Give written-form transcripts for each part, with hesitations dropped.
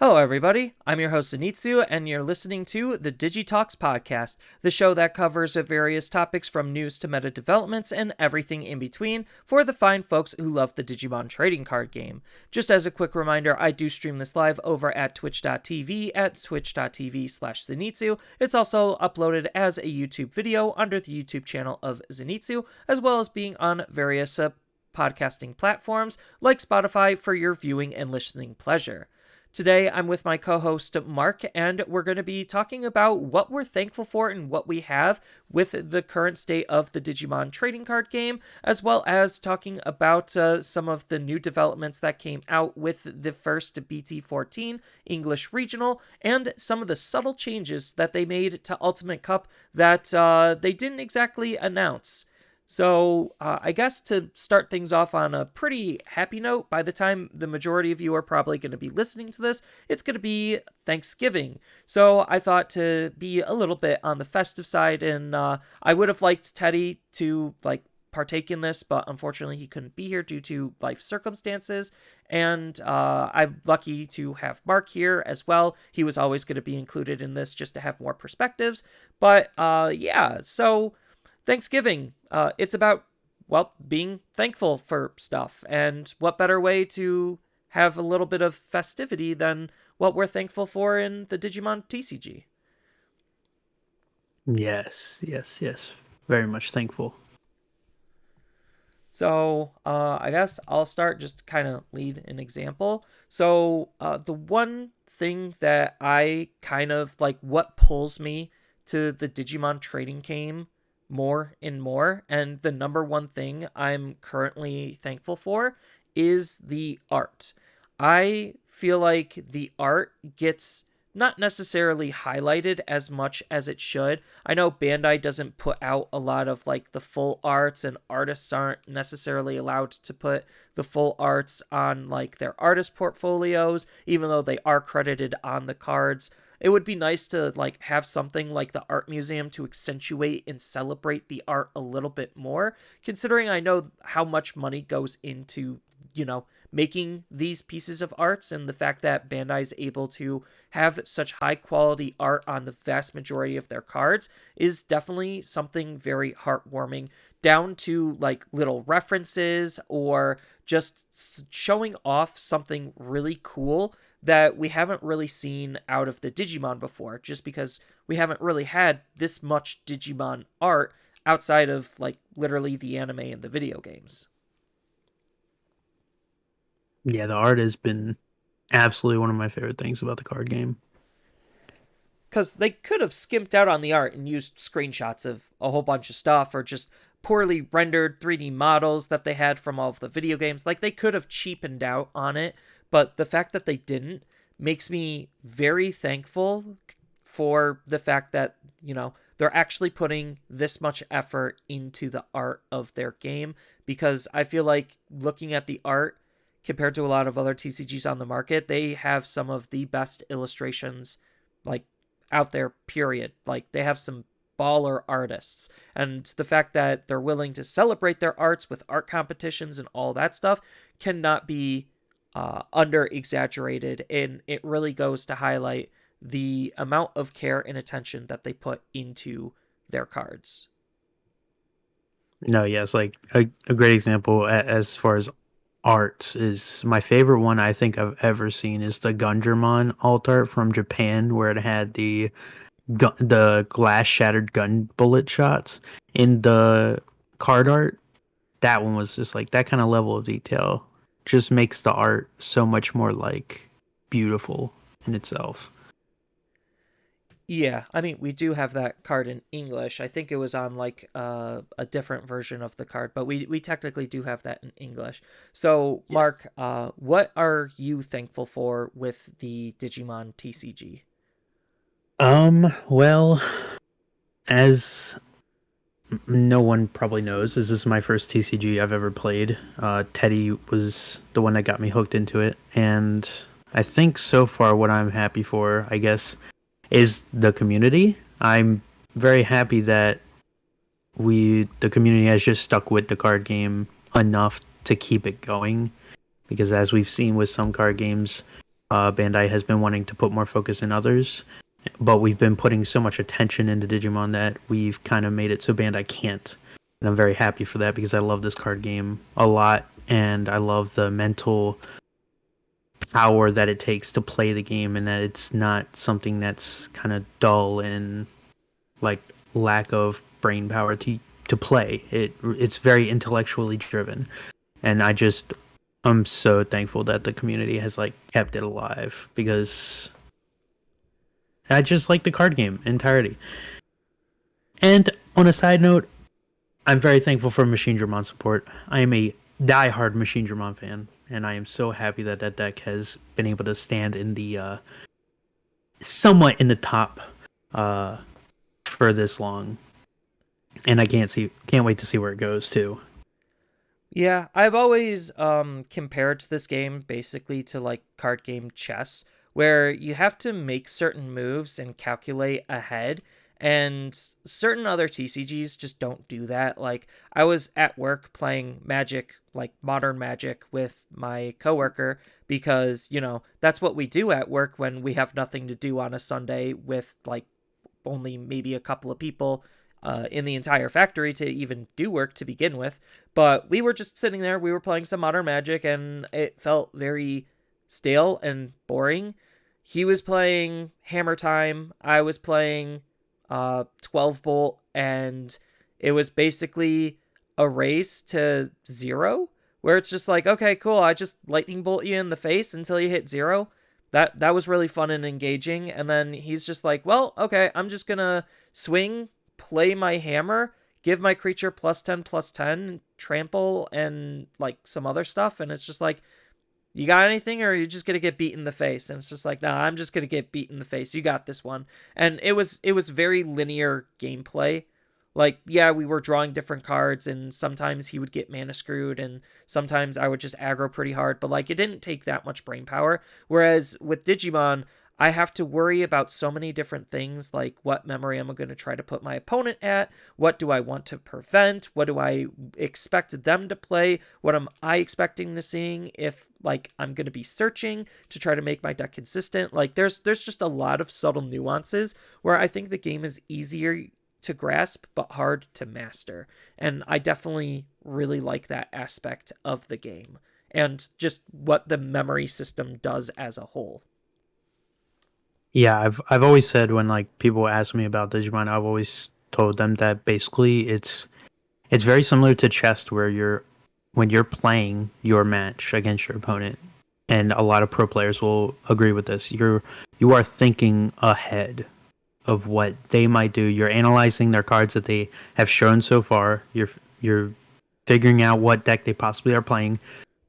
Hello, everybody. I'm your host, Zenitsu, and you're listening to the Digi Talks podcast, the show that covers various topics from news to meta developments and everything in between for the fine folks who love the Digimon trading card game. Just as a quick reminder, I do stream this live over at twitch.tv at twitch.tv/Zenitsu. It's also uploaded as a YouTube video under the YouTube channel of Zenitsu, as well as being on various podcasting platforms like Spotify for your viewing and listening pleasure. Today, I'm with my co-host, Mark, and we're going to be talking about what we're thankful for and what we have with the current state of the Digimon trading card game, as well as talking about some of the new developments that came out with the first BT14 English Regional, and some of the subtle changes that they made to Ultimate Cup that they didn't exactly announce. So, I guess to start things off on a pretty happy note, by the time the majority of you are probably going to be listening to this, it's going to be Thanksgiving. So, I thought to be a little bit on the festive side, and I would have liked Teddy to, partake in this, but unfortunately he couldn't be here due to life circumstances, and I'm lucky to have Mark here as well. He was always going to be included in this just to have more perspectives, but yeah, so Thanksgiving, it's about, being thankful for stuff. And what better way to have a little bit of festivity than what we're thankful for in the Digimon TCG? Yes. Very much thankful. So, I guess I'll start just to kind of lead an example. So, the one thing that I kind of like, what pulls me to the Digimon trading game more and more, and the number one thing I'm currently thankful for is the art. I feel like the art gets not necessarily highlighted as much as it should. I know Bandai doesn't put out a lot of the full arts, and artists aren't necessarily allowed to put the full arts on their artist portfolios, even though they are credited on the cards. It would be nice to have something like the art museum to accentuate and celebrate the art a little bit more, considering I know how much money goes into, making these pieces of arts, and the fact that Bandai is able to have such high quality art on the vast majority of their cards is definitely something very heartwarming, down to little references or just showing off something really cool that we haven't really seen out of the Digimon before, just because we haven't really had this much Digimon art outside of literally the anime and the video games. Yeah, the art has been absolutely one of my favorite things about the card game. Because they could have skimped out on the art and used screenshots of a whole bunch of stuff, or just poorly rendered 3D models that they had from all of the video games. They could have cheapened out on it, but the fact that they didn't makes me very thankful for the fact that, they're actually putting this much effort into the art of their game, because I feel like looking at the art compared to a lot of other TCGs on the market, they have some of the best illustrations like out there, period. They have some baller artists, and the fact that they're willing to celebrate their arts with art competitions and all that stuff cannot be under exaggerated, and it really goes to highlight the amount of care and attention that they put into their cards. No, yes, a great example as far as arts is my favorite one I think I've ever seen is the Gundramon alt art from Japan, where it had the glass shattered gun bullet shots in the card art. That one was just that kind of level of detail just makes the art so much more beautiful in itself. Yeah, I mean, we do have that card in English. I think it was on a different version of the card, but we technically do have that in English. So, Yes. Mark, what are you thankful for with the Digimon TCG? Well, as no one probably knows, this is my first TCG I've ever played. Teddy was the one that got me hooked into it, and I think so far what I'm happy for, I guess, is the community. I'm very happy that the community has just stuck with the card game enough to keep it going, because as we've seen with some card games, Bandai has been wanting to put more focus in others, but we've been putting so much attention into Digimon that we've kind of made it so Bandai can't. And I'm very happy for that because I love this card game a lot, and I love the mental power that it takes to play the game, and that it's not something that's kind of dull and like lack of brain power to play. It's very intellectually driven, and I'm so thankful that the community has like kept it alive because I just like the card game entirety. And on a side note, I'm very thankful for Machine Dramon support. I am a diehard Machine Dramon fan, and I am so happy that that deck has been able to stand in the somewhat in the top uh, for this long. And I can't wait to see where it goes too. Yeah, I've always compared this game basically to like card game chess, where you have to make certain moves and calculate ahead, and certain other TCGs just don't do that. Like I was at work playing Magic, like modern Magic with my coworker because, that's what we do at work when we have nothing to do on a Sunday with like only maybe a couple of people in the entire factory to even do work to begin with. But we were just sitting there, we were playing some modern Magic, and it felt very stale and boring. He was playing Hammer Time, I was playing 12 Bolt, and it was basically a race to zero, where it's just like, okay, cool, I just lightning bolt you in the face until you hit zero. That was really fun and engaging. And then he's just like, well, okay, I'm just gonna swing, play my hammer, give my creature +10/+10, trample, and like some other stuff. And it's just like, you got anything, or are you just gonna get beat in the face? And it's just like, nah, I'm just gonna get beat in the face. You got this one. And it was very linear gameplay. Like, yeah, we were drawing different cards, and sometimes he would get mana screwed, and sometimes I would just aggro pretty hard, but like it didn't take that much brain power. Whereas with Digimon, I have to worry about so many different things, like what memory am I going to try to put my opponent at? What do I want to prevent? What do I expect them to play? What am I expecting to seeing if like I'm going to be searching to try to make my deck consistent? Like there's just a lot of subtle nuances where I think the game is easier to grasp but hard to master. And I definitely really like that aspect of the game and just what the memory system does as a whole. Yeah, I've always said when like people ask me about Digimon, I've always told them that basically it's very similar to chess where when you're playing your match against your opponent, and a lot of pro players will agree with this. You are thinking ahead of what they might do. You're analyzing their cards that they have shown so far. You're figuring out what deck they possibly are playing,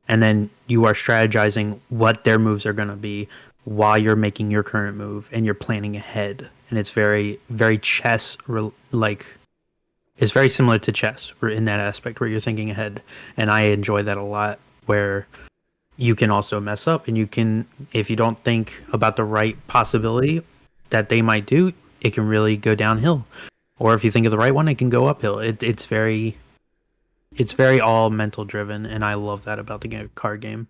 and then you are strategizing what their moves are going to be while you're making your current move, and you're planning ahead. And it's very very like it's very similar to chess in that aspect where you're thinking ahead, and I enjoy that a lot. Where you can also mess up, and you can, if you don't think about the right possibility that they might do, it can really go downhill. Or if you think of the right one, it can go uphill. It's very all mental driven, and I love that about the card game.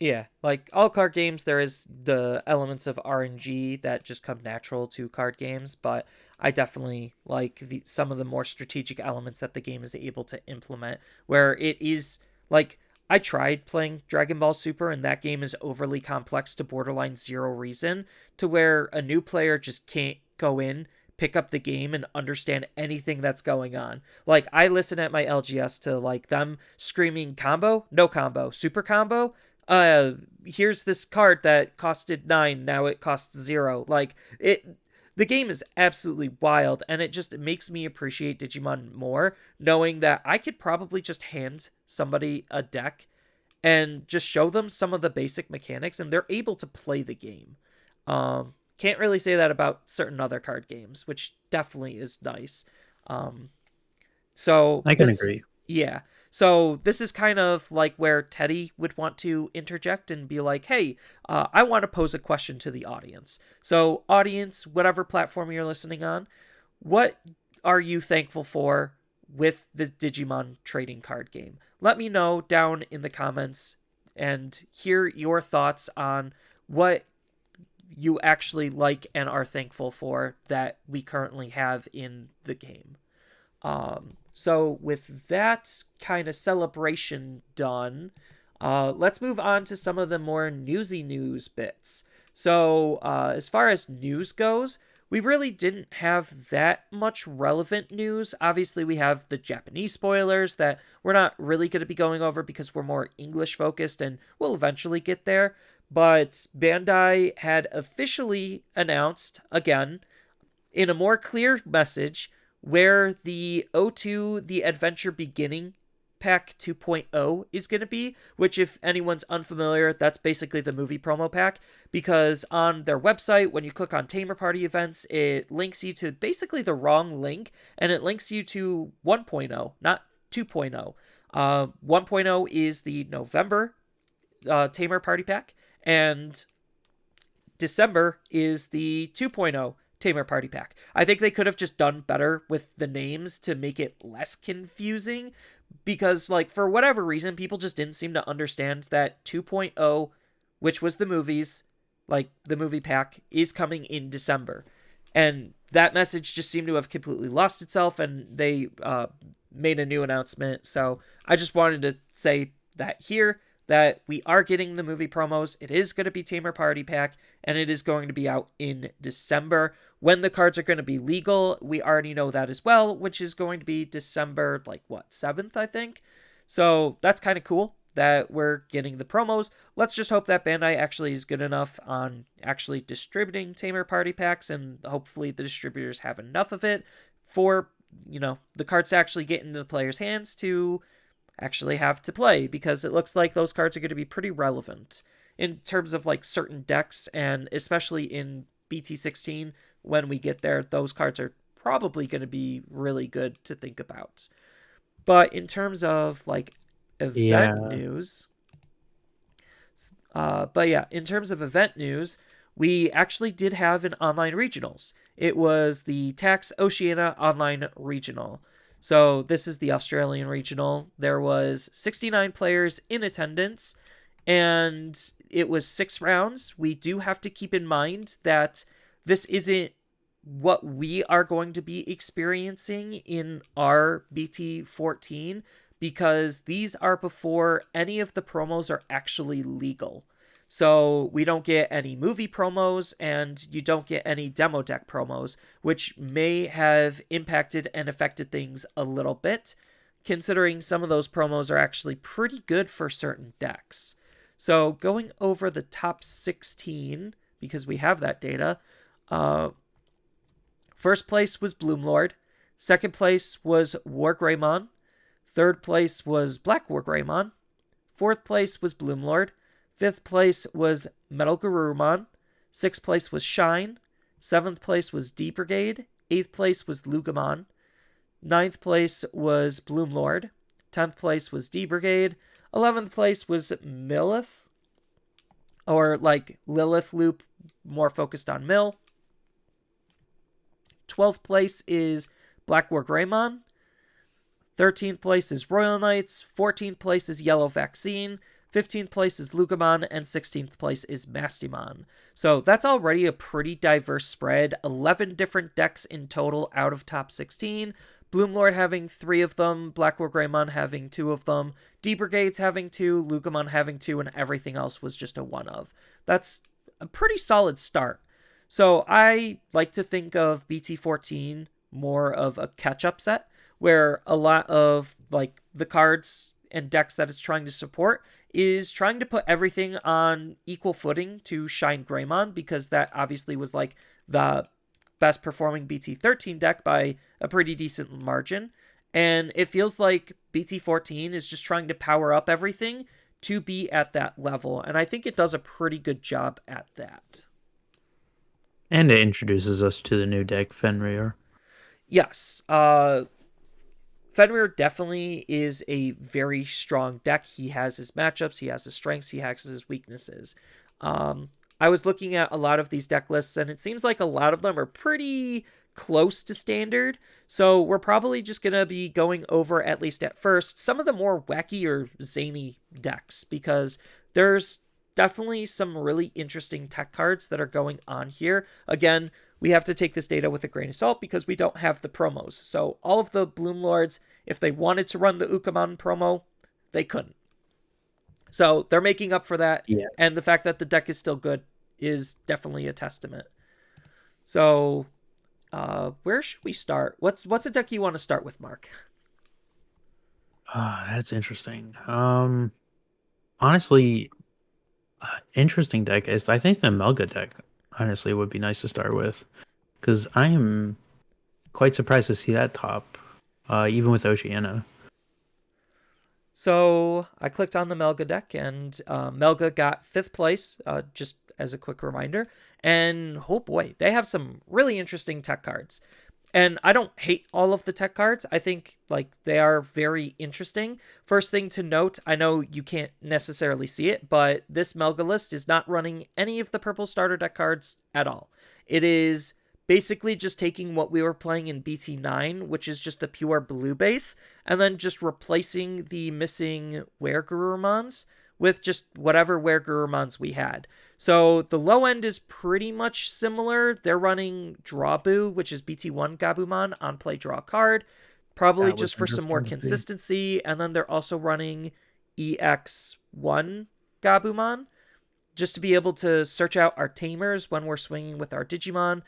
Yeah, like all card games, there is the elements of RNG that just come natural to card games, but I definitely like some of the more strategic elements that the game is able to implement, where it is like I tried playing Dragon Ball Super, and that game is overly complex to borderline zero reason, to where a new player just can't go in, pick up the game, and understand anything that's going on. Like I listen at my LGS to like them screaming combo, no combo, super combo, here's this card that costed 9, now it costs 0. Like it, the game is absolutely wild, and it makes me appreciate Digimon more, knowing that I could probably just hand somebody a deck and just show them some of the basic mechanics, and they're able to play the game. Can't really say that about certain other card games, which definitely is nice. Um, so I can this, agree. yeah. So this is kind of like where Teddy would want to interject and be like, "Hey, I want to pose a question to the audience. So, audience, whatever platform you're listening on, what are you thankful for with the Digimon trading card game? Let me know down in the comments and hear your thoughts on what you actually like and are thankful for that we currently have in the game. So with that kind of celebration done, let's move on to some of the more newsy news bits. So as far as news goes, we really didn't have that much relevant news. Obviously, we have the Japanese spoilers that we're not really going to be going over because we're more English focused and we'll eventually get there. But Bandai had officially announced, again, in a more clear message, where the O2 The Adventure Beginning Pack 2.0 is going to be, which, if anyone's unfamiliar, that's basically the movie promo pack, because on their website, when you click on Tamer Party events, it links you to basically the wrong link, and it links you to 1.0, not 2.0. 1.0 is the November Tamer Party pack, and December is the 2.0 Tamer Party Pack. I think they could have just done better with the names to make it less confusing, because, like, for whatever reason, people just didn't seem to understand that 2.0, which was the movies, like the movie pack, is coming in December. And that message just seemed to have completely lost itself, and they made a new announcement. So I just wanted to say that here, that we are getting the movie promos. It is going to be Tamer Party Pack, and it is going to be out in December. When the cards are going to be legal, we already know that as well, which is going to be December, 7th, I think? So that's kind of cool that we're getting the promos. Let's just hope that Bandai actually is good enough on actually distributing Tamer Party Packs, and hopefully the distributors have enough of it for, the cards to actually get into the players' hands to actually have to play, because it looks like those cards are going to be pretty relevant in terms of certain decks, and especially in BT16 when we get there, those cards are probably going to be really good to think about. But in terms of event news, in terms of event news, we actually did have an online regionals. It was the TAK Oceania Online Regional. So this is the Australian regional. There was 69 players in attendance, and it was 6 rounds. We do have to keep in mind that this isn't what we are going to be experiencing in our BT14, because these are before any of the promos are actually legal. So we don't get any movie promos, and you don't get any demo deck promos, which may have impacted and affected things a little bit, considering some of those promos are actually pretty good for certain decks. So going over the top 16, because we have that data, first place was Bloomlord, second place was War Greymon, third place was Black War Greymon, fourth place was Bloomlord, 5th place was Metal Garurumon, 6th place was Shine, 7th place was D Brigade, 8th place was Lugamon, 9th place was Bloomlord, 10th place was D Brigade, 11th place was Millith, or Lilith Loop, more focused on Mill. 12th place is Black War Greymon, 13th place is Royal Knights, 14th place is Yellow Vaccine, 15th place is Lugamon, and 16th place is Mastimon. So that's already a pretty diverse spread. 11 different decks in total out of top 16. Bloomlord having 3 of them, Black War Greymon having 2 of them, D Brigades having 2, Lugamon having 2, and everything else was just a 1 of. That's a pretty solid start. So I like to think of BT14 more of a catch-up set, where a lot of the cards and decks that it's trying to support is trying to put everything on equal footing to Shine Greymon, because that obviously was the best performing BT13 deck by a pretty decent margin. And it feels like BT14 is just trying to power up everything to be at that level. And I think it does a pretty good job at that. And it introduces us to the new deck, Fenrir. Yes. Fenrir definitely is a very strong deck. He has his matchups, he has his strengths, he has his weaknesses. I was looking at a lot of these deck lists, and it seems like a lot of them are pretty close to standard. So we're probably just going to be going over, at least at first, some of the more wacky or zany decks, because there's definitely some really interesting tech cards that are going on here. Again, we have to take this data with a grain of salt because we don't have the promos. So all of the Bloom Lords, if they wanted to run the Ukamon promo, they couldn't. So they're making up for that. Yeah. And the fact that the deck is still good is definitely a testament. So where should we start? What's a deck you want to start with, Mark? That's interesting. Honestly, interesting deck is I think the Melga deck honestly would be nice to start with because I am quite surprised to see that top, even with Oceania. So I clicked on the Melga deck, and Melga got 5th place, just as a quick reminder. And oh boy, they have some really interesting tech cards. And I don't hate all of the tech cards. I think like they are very interesting. First thing to note, I know you can't necessarily see it, but this Melga list is not running any of the purple starter deck cards at all. It is basically just taking what we were playing in BT9, which is just the pure blue base, and then just replacing the missing Weregurumons with just whatever Weregurumons we had. So the low end is pretty much similar. They're running Drawboo, which is BT1 Gabumon, on play draw card, probably That was just for some more interesting to see. consistency. And then they're also running EX1 Gabumon, just to be able to search out our tamers when we're swinging with our Digimon.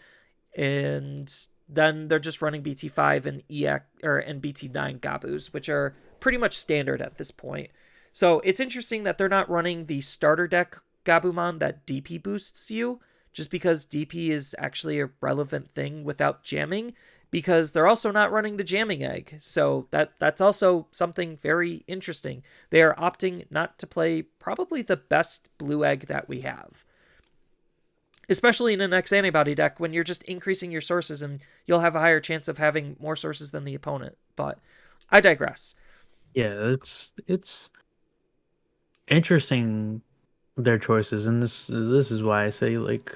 And then they're just running BT5 and and BT9 Gabus, which are pretty much standard at this point. So it's interesting that they're not running the starter deck Gabumon that DP boosts you, just because DP is actually a relevant thing without jamming, because they're also not running the jamming egg. So that's also something very interesting. They are opting not to play probably the best blue egg that we have, especially in an X antibody deck when you're just increasing your sources and you'll have a higher chance of having more sources than the opponent. But I digress. Yeah, it's interesting their choices, and this is why I say like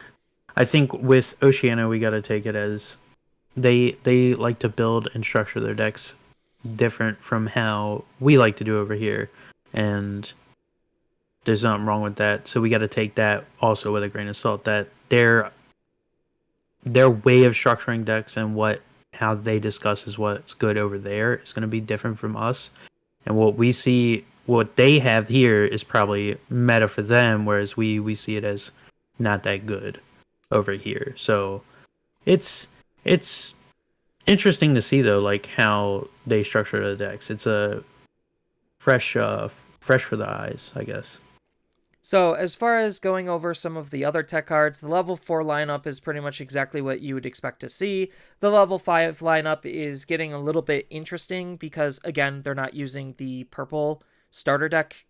I think with Oceania we got to take it as they like to build and structure their decks different from how we like to do over here, and there's nothing wrong with that. So we got to take that also with a grain of salt. That their way of structuring decks and how they discuss is what's good over there is going to be different from us. And what they have here is probably meta for them, whereas we see it as not that good over here. So it's interesting to see though, like how they structure the decks. It's a fresh for the eyes, I guess. So, as far as going over some of the other tech cards, the level 4 lineup is pretty much exactly what you would expect to see. The level 5 lineup is getting a little bit interesting because, again, they're not using the purple starter deck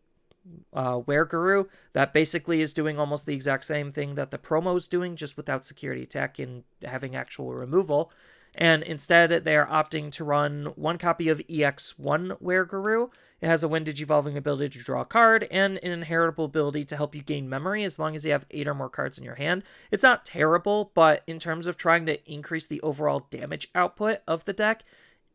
Wereguru. That basically is doing almost the exact same thing that the promo's doing, just without security attack and having actual removal. And instead, they are opting to run one copy of EX1 Wereguru. It has a Wind Digivolving ability to draw a card and an inheritable ability to help you gain memory as long as you have 8 or more cards in your hand. It's not terrible, but in terms of trying to increase the overall damage output of the deck,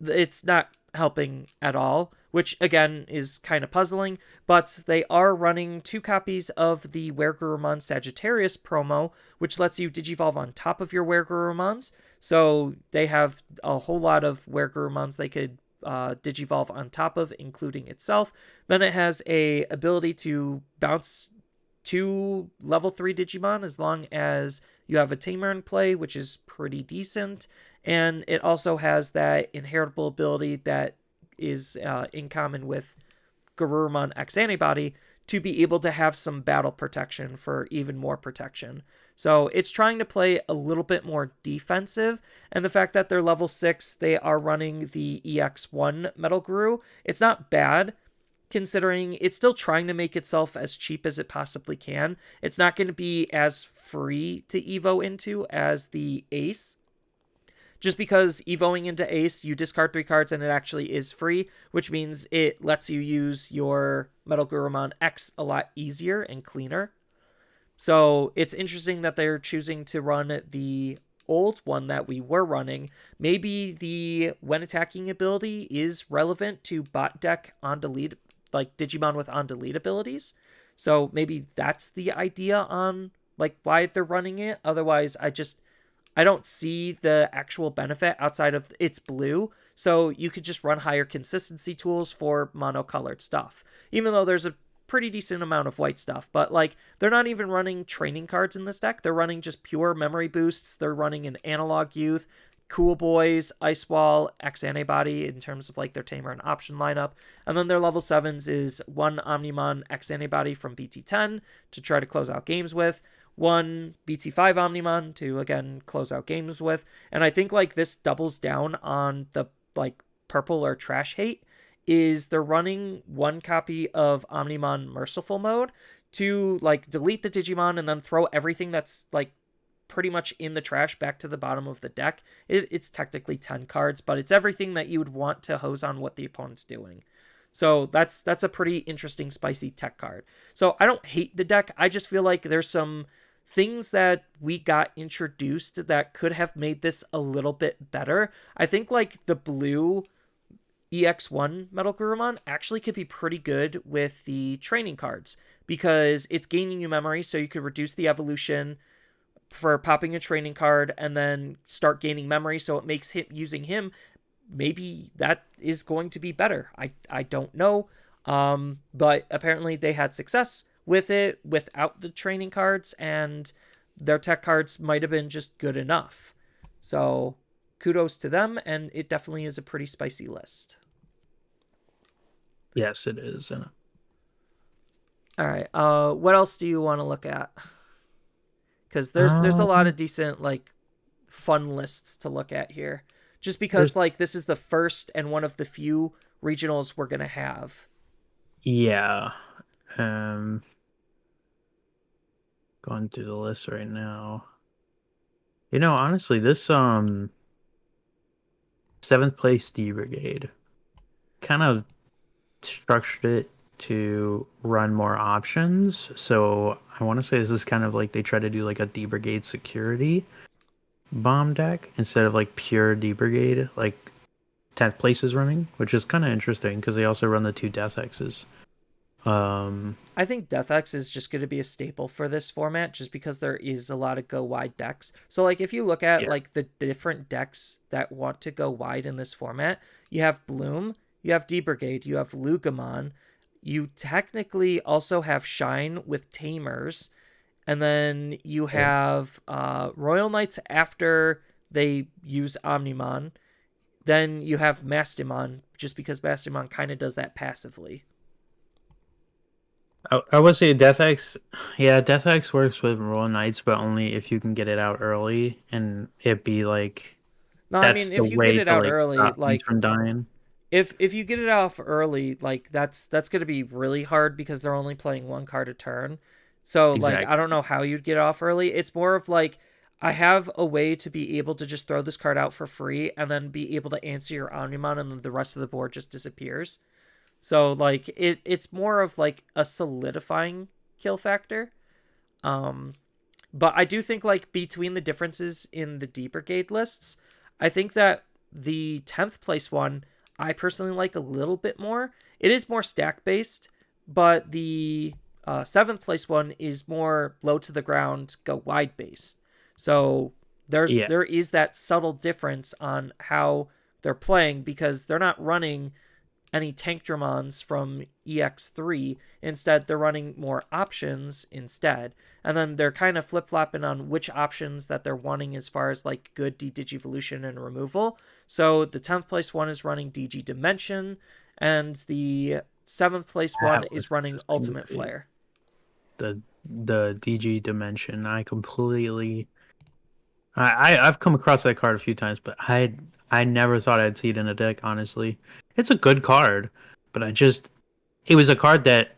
it's not helping at all, which again is kind of puzzling. But they are running 2 copies of the Weregurumon Sagittarius promo, which lets you Digivolve on top of your Weregurumons. So they have a whole lot of Weregurumons they could Digivolve on top of, including itself. Then it has a ability to bounce 2 level 3 Digimon as long as you have a Tamer in play, which is pretty decent. And it also has that inheritable ability that is in common with Garurumon X Antibody to be able to have some battle protection for even more protection. So it's trying to play a little bit more defensive, and the fact that they're level 6, they are running the EX1 Metal Guru, it's not bad, considering it's still trying to make itself as cheap as it possibly can. It's not going to be as free to Evo into as the Ace, just because Evoing into Ace, you discard 3 cards and it actually is free, which means it lets you use your Metal Gurumon X a lot easier and cleaner. So it's interesting that they're choosing to run the old one that we were running. Maybe the when attacking ability is relevant to bot deck on delete like Digimon with on delete abilities. So maybe that's the idea on like why they're running it. Otherwise, I don't see the actual benefit outside of it's blue. So you could just run higher consistency tools for monocolored stuff. Even though there's a pretty decent amount of white stuff, but like they're not even running training cards in this deck. They're running just pure memory boosts. They're running an Analog Youth, Cool Boys, Ice Wall, X Antibody in terms of like their Tamer and option lineup. And then their level 7s is one Omnimon X Antibody from BT10 to try to close out games with, one BT5 Omnimon to again close out games with. And I think like this doubles down on the like purple or trash hate is they're running one copy of Omnimon Merciful Mode to like delete the Digimon and then throw everything that's like pretty much in the trash back to the bottom of the deck. It's technically 10 cards, but it's everything that you would want to hose on what the opponent's doing. So that's a pretty interesting spicy tech card. So I don't hate the deck. I just feel like there's some things that we got introduced that could have made this a little bit better. I think like the blue EX1 Metal Gurumon actually could be pretty good with the training cards because it's gaining you memory, so you could reduce the evolution for popping a training card and then start gaining memory, so it makes him using him, maybe that is going to be better. I don't know. But apparently they had success with it without the training cards, and their tech cards might have been just good enough. So kudos to them, and it definitely is a pretty spicy list. Yes, it is. And All right. What else do you want to look at? Because there's a lot um, of decent like fun lists to look at here. Just because there's like this is the first and one of the few regionals we're gonna have. yeah. Um, Going through the list right now. Honestly, this seventh place D Brigade kind of structured it to run more options. So I want to say this is kind of like they try to do like a D Brigade security bomb deck instead of like pure D Brigade, like 10th place is running, which is kind of interesting because they also run the two Death X's. I think Death X is just going to be a staple for this format just because there is a lot of go wide decks. So like if you look at Yeah. like the different decks that want to go wide in this format, you have Bloom, you have D Brigade, you have Lugamon, you technically also have Shine with Tamers, and then you Yeah. have Royal Knights after they use Omnimon. Then you have Mastimon, just because Mastimon kind of does that passively. I would say Death X, yeah, Death X works with Royal Knights, but only if you can get it out early and it be like No, I that's mean the if you get way it to out like early, stop things like from dying. if you get it off early, like that's going to be really hard because they're only playing one card a turn. So like I don't Exactly. know how you'd get it off early. It's more of like I have a way to be able to just throw this card out for free and then be able to answer your Omnimon and then the rest of the board just disappears. So like it's more of like a solidifying kill factor. Um but I do think like between the differences in the D Brigade lists, I think that the 10th place one I personally like a little bit more. It is more stack based, but the 7th place one is more low to the ground, go wide based. So Yeah. there is that subtle difference on how they're playing because they're not running any tank Dramons from EX3. Instead, they're running more options instead. And then they're kind of flip flopping on which options that they're wanting as far as like good Digivolution and removal. So the 10th place one is running DG Dimension, and the 7th place one That was is running interesting to Ultimate see. Flare. The DG dimension. I've come across that card a few times, but I never thought I'd see it in a deck, honestly. It's a good card, but it was a card that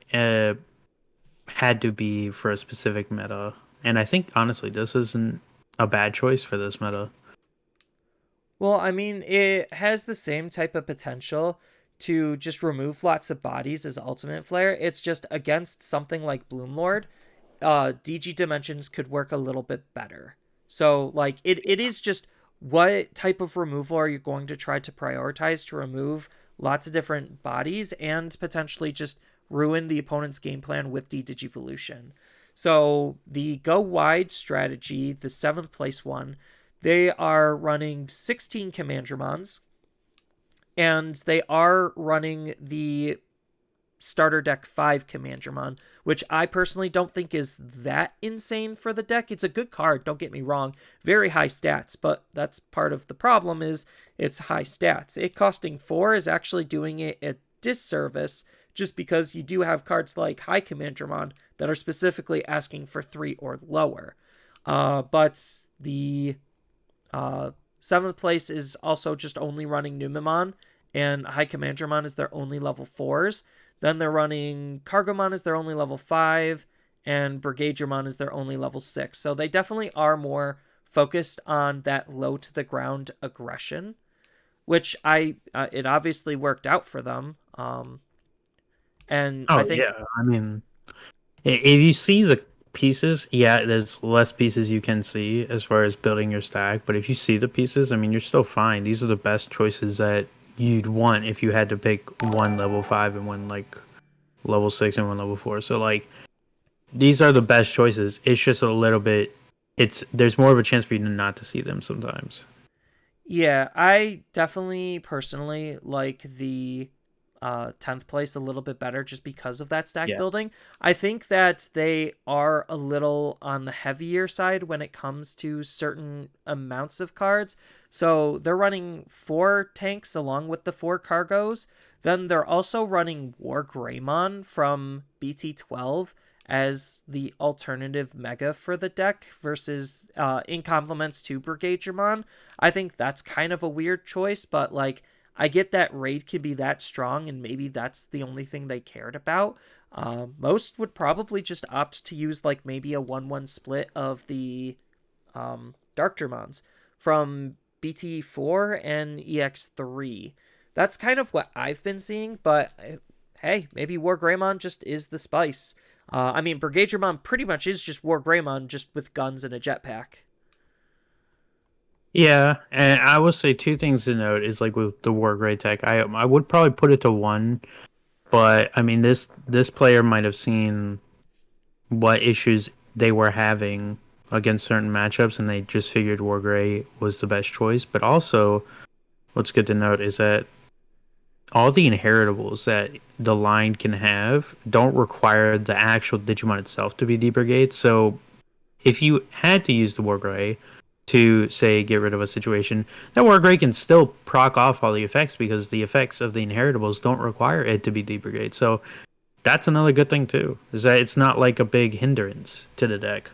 had to be for a specific meta. And I think honestly this isn't a bad choice for this meta. Well, I mean, it has the same type of potential to just remove lots of bodies as Ultimate Flare. It's just against something like Bloomlord, DG Dimensions could work a little bit better. So, it is just what type of removal are you going to try to prioritize to remove lots of different bodies and potentially just ruin the opponent's game plan with the Digivolution. So the go wide strategy, the seventh place one, they are running 16 Commandromons, and they are running the starter deck 5 Commandromon, which I personally don't think is that insane for the deck. It's a good card, don't get me wrong. Very high stats, but that's part of the problem is it's high stats. It costing 4 is actually doing it a disservice just because you do have cards like High Commandromon that are specifically asking for 3 or lower. But the seventh place is also just only running Numemon, and High Commandromon is their only level 4s. Then they're running Cargomon is their only level 5, and Brigadiermon is their only level 6. So they definitely are more focused on that low to the ground aggression, which it obviously worked out for them. And I Oh think, yeah, I mean, if you see the pieces, yeah, there's less pieces you can see as far as building your stack. But if you see the pieces, I mean, you're still fine. These are the best choices that you'd want if you had to pick one level 5 and one like level 6 and one level 4. So like these are the best choices. It's just a little bit. It's there's more of a chance for you to not to see them sometimes. yeah, I definitely personally like the 10th place a little bit better just because of that stack Yeah. building. I think that they are a little on the heavier side when it comes to certain amounts of cards. So they're running 4 tanks along with the 4 cargos. Then they're also running War Greymon from BT12 as the alternative mega for the deck versus in complements to Brigadiermon. I think that's kind of a weird choice, but like I get that raid can be that strong, and maybe that's the only thing they cared about. Most would probably just opt to use like maybe a 1-1 split of the Dark Germans from BT4 and EX3. That's kind of what I've been seeing, but hey, maybe War Greymon just is the spice. I mean, Brigadiermon pretty much is just War Greymon, just with guns and a jetpack. Yeah, and I will say two things to note is like with the War Grey tech, I would probably put it to one, but I mean this player might have seen what issues they were having against certain matchups, and they just figured War Grey was the best choice. But also, what's good to note is that all the inheritables that the line can have don't require the actual Digimon itself to be debrigade. So if you had to use the War Grey to say get rid of a situation, that War Grey can still proc off all the effects because the effects of the inheritables don't require it to be debrigade. So that's another good thing too, is that it's not like a big hindrance to the deck.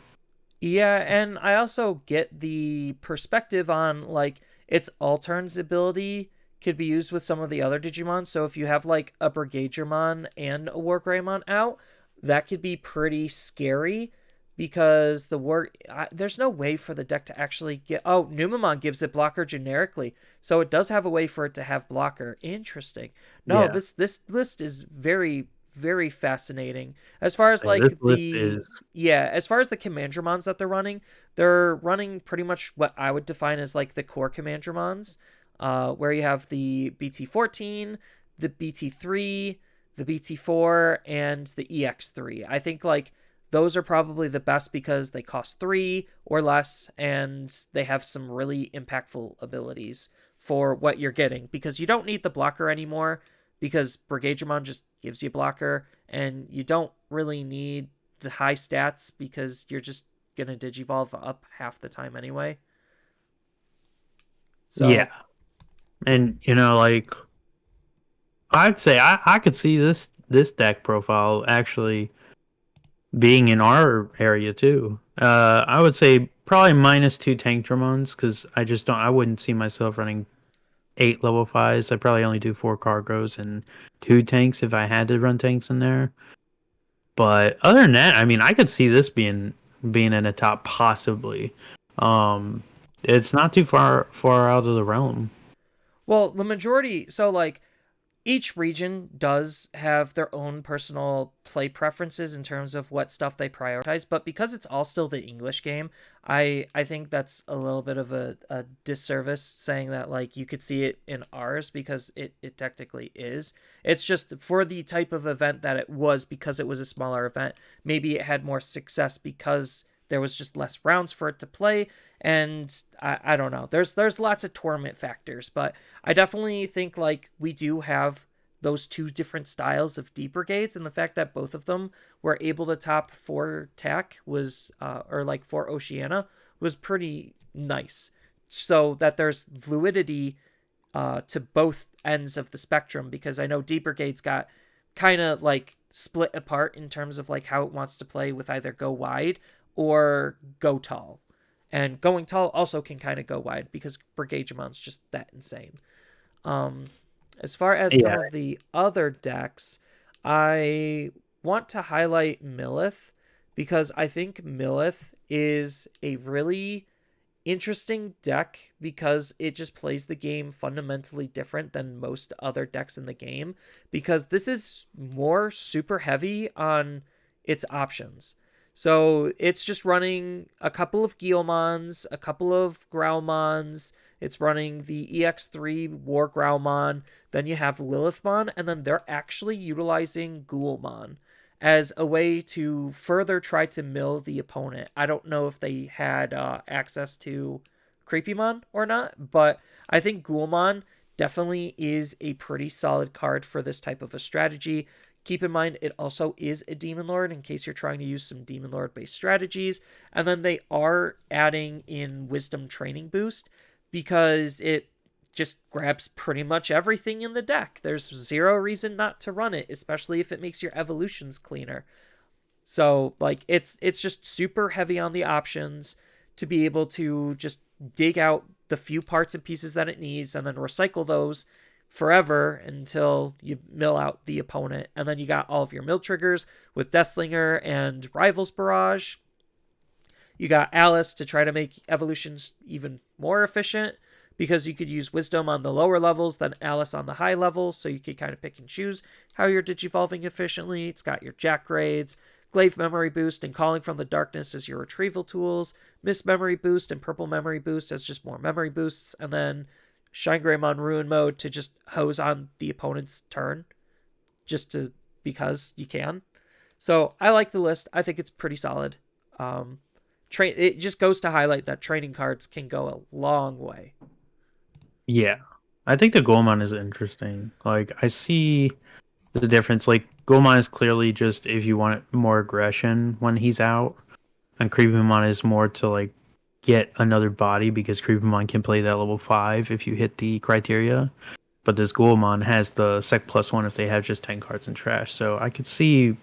Yeah, and I also get the perspective on like its Altern's ability could be used with some of the other Digimon. So if you have like a Brigadiermon and a War Greymon out, that could be pretty scary because there's no way for the deck to actually get. Oh, Numemon gives it blocker generically, so it does have a way for it to have blocker. Interesting. No, Yeah, this list is very fascinating. As far as yeah, this like list is as far as the Commandromons that they're running pretty much what I would define as like the core Commandromons, where you have the BT14, the BT3, the BT4, and the EX3. I think like those are probably the best because they cost 3 or less, and they have some really impactful abilities for what you're getting because you don't need the blocker anymore because Brigadiermon just gives you blocker, and you don't really need the high stats because you're just gonna digivolve up half the time anyway. yeah, So and like I'd say I could see this deck profile actually being in our area too. I would say probably -2 tank Dramons because I wouldn't see myself running 8 level 5s. I probably only do 4 cargos and 2 tanks if I had to run tanks in there. But other than that, I mean, I could see this being in the top possibly. Um, it's not too far out of the realm. well, the majority. So like each region does have their own personal play preferences in terms of what stuff they prioritize, but because it's all still the English game, I think that's a little bit of a disservice saying that like you could see it in ours because it technically is. It's just for the type of event that it was, because it was a smaller event, maybe it had more success because there was just less rounds for it to play. And I don't know. There's lots of tournament factors, but I definitely think like we do have those two different styles of deep brigades, and the fact that both of them were able to top for TAC was or like for Oceania was pretty nice. So that there's fluidity to both ends of the spectrum, because I know deep brigades got kind of like split apart in terms of like how it wants to play with either go wide or go tall. And going tall also can kind of go wide because Brigadegemon's just that insane. Um, as far as some Yeah, of the other decks, I want to highlight Millith because I think Millith is a really interesting deck because it just plays the game fundamentally different than most other decks in the game, because this is more super heavy on its options. So it's just running a couple of Guilmons, a couple of Growlmons. It's running the EX3 War Growlmon. Then you have Lilithmon, and then they're actually utilizing Ghoulmon as a way to further try to mill the opponent. I don't know if they had access to Creepymon or not, but I think Ghoulmon definitely is a pretty solid card for this type of a strategy. Keep in mind, it also is a Demon Lord in case you're trying to use some Demon Lord based strategies. And then they are adding in Wisdom Training Boost because it just grabs pretty much everything in the deck. There's zero reason not to run it, especially if it makes your evolutions cleaner. So like it's just super heavy on the options to be able to just dig out the few parts and pieces that it needs and then recycle those forever until you mill out the opponent. And then you got all of your mill triggers with Deathslinger and Rivals Barrage. You got Alice to try to make evolutions even more efficient, because you could use Wisdom on the lower levels than Alice on the high levels, so you could kind of pick and choose how you're digivolving efficiently. It's got your Jack Grades, Glaive Memory Boost, and Calling from the Darkness as your retrieval tools, Mist Memory Boost and Purple Memory Boost as just more memory boosts, and then Shine Greymon Ruin Mode to just hose on the opponent's turn, just to because you can. So I like the list. I think it's pretty solid. It just goes to highlight that training cards can go a long way. yeah. I think the Goemon is interesting. Like I see the difference. Like Goemon is clearly just if you want more aggression when he's out, and Creepymon is more to like get another body because Creepymon can play that level 5 if you hit the criteria. But this Goemon has the Sec +1 if they have just 10 cards in trash. So I could see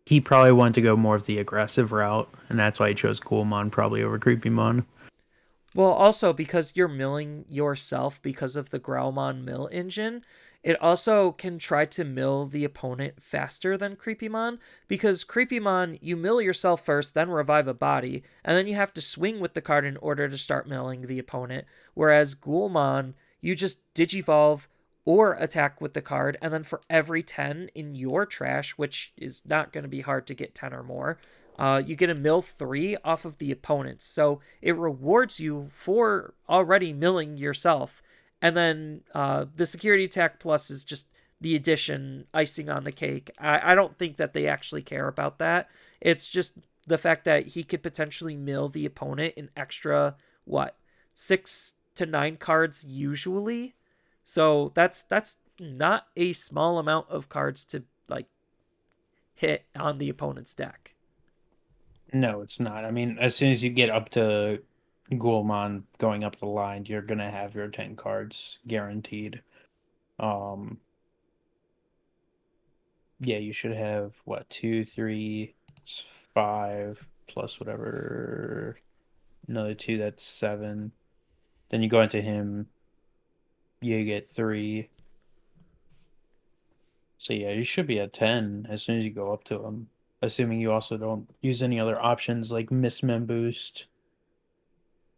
he probably wanted to go more of the aggressive route, and that's why he chose Goemon probably over Creepymon. Well, also because you're milling yourself because of the Growlmon mill engine, it also can try to mill the opponent faster than Creepymon, because Creepymon, you mill yourself first, then revive a body, and then you have to swing with the card in order to start milling the opponent. Whereas Ghoulmon, you just digivolve or attack with the card, and then for every 10 in your trash, which is not going to be hard to get 10 or more, you get a mill 3 off of the opponents. So it rewards you for already milling yourself. And then the security attack plus is just the addition, icing on the cake. I don't think that they actually care about that. It's just the fact that he could potentially mill the opponent an extra, what, 6 to 9 cards usually. So that's not a small amount of cards to like hit on the opponent's deck. No, it's not. I mean, as soon as you get up to Goemon going up the line, you're gonna have your 10 cards guaranteed. Um, yeah, you should have what, two, three, five plus whatever, another two, that's seven. Then you go into him, you get three. So yeah, you should be at 10 as soon as you go up to him. Assuming you also don't use any other options like Mem Boost.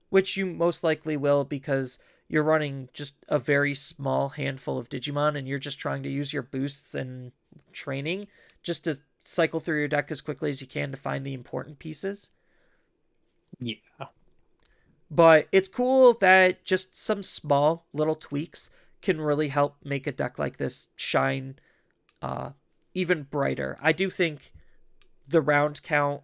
Which you most likely will, because you're running just a very small handful of Digimon and you're just trying to use your boosts and training just to cycle through your deck as quickly as you can to find the important pieces. Yeah. But it's cool that just some small little tweaks can really help make a deck like this shine uh, even brighter. I do think the round count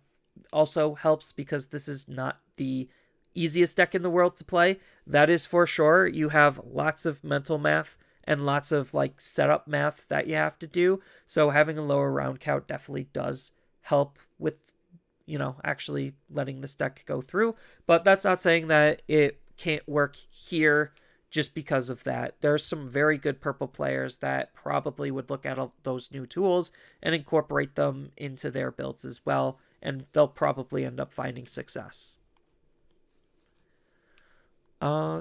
also helps because this is not the easiest deck in the world to play. That is for sure. You have lots of mental math and lots of like setup math that you have to do. So having a lower round count definitely does help with, actually letting this deck go through. But that's not saying that it can't work here just because of that. There's some very good purple players that probably would look at those new tools and incorporate them into their builds as well, and they'll probably end up finding success.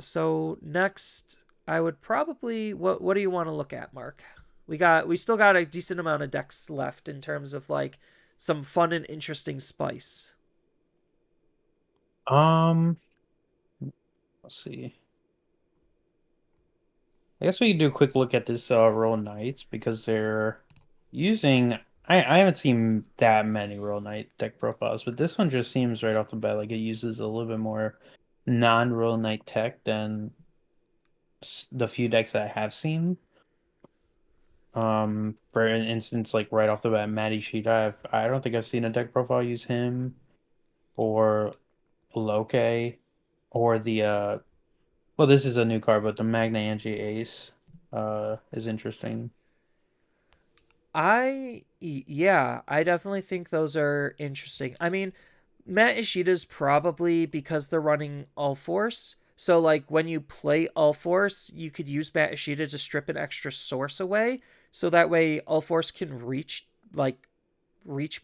So next, I would probably what do you want to look at, Mark? We still got a decent amount of decks left in terms of like some fun and interesting spice. Um, let's see. I guess we can do a quick look at this Royal Knights because they're using. I haven't seen that many Royal Knight deck profiles, but this one just seems right off the bat like it uses a little bit more non-Royal Knight tech than the few decks that I have seen. For instance, like right off the bat, Matty Sheeta, I don't think I've seen a deck profile use him or Loke or the well, this is a new card, but the Magna Angie Ace is interesting. Yeah, I definitely think those are interesting. I mean, Matt Ishida's probably because they're running All Force. So like when you play All Force, you could use Matt Ishida to strip an extra source away. So that way All Force can reach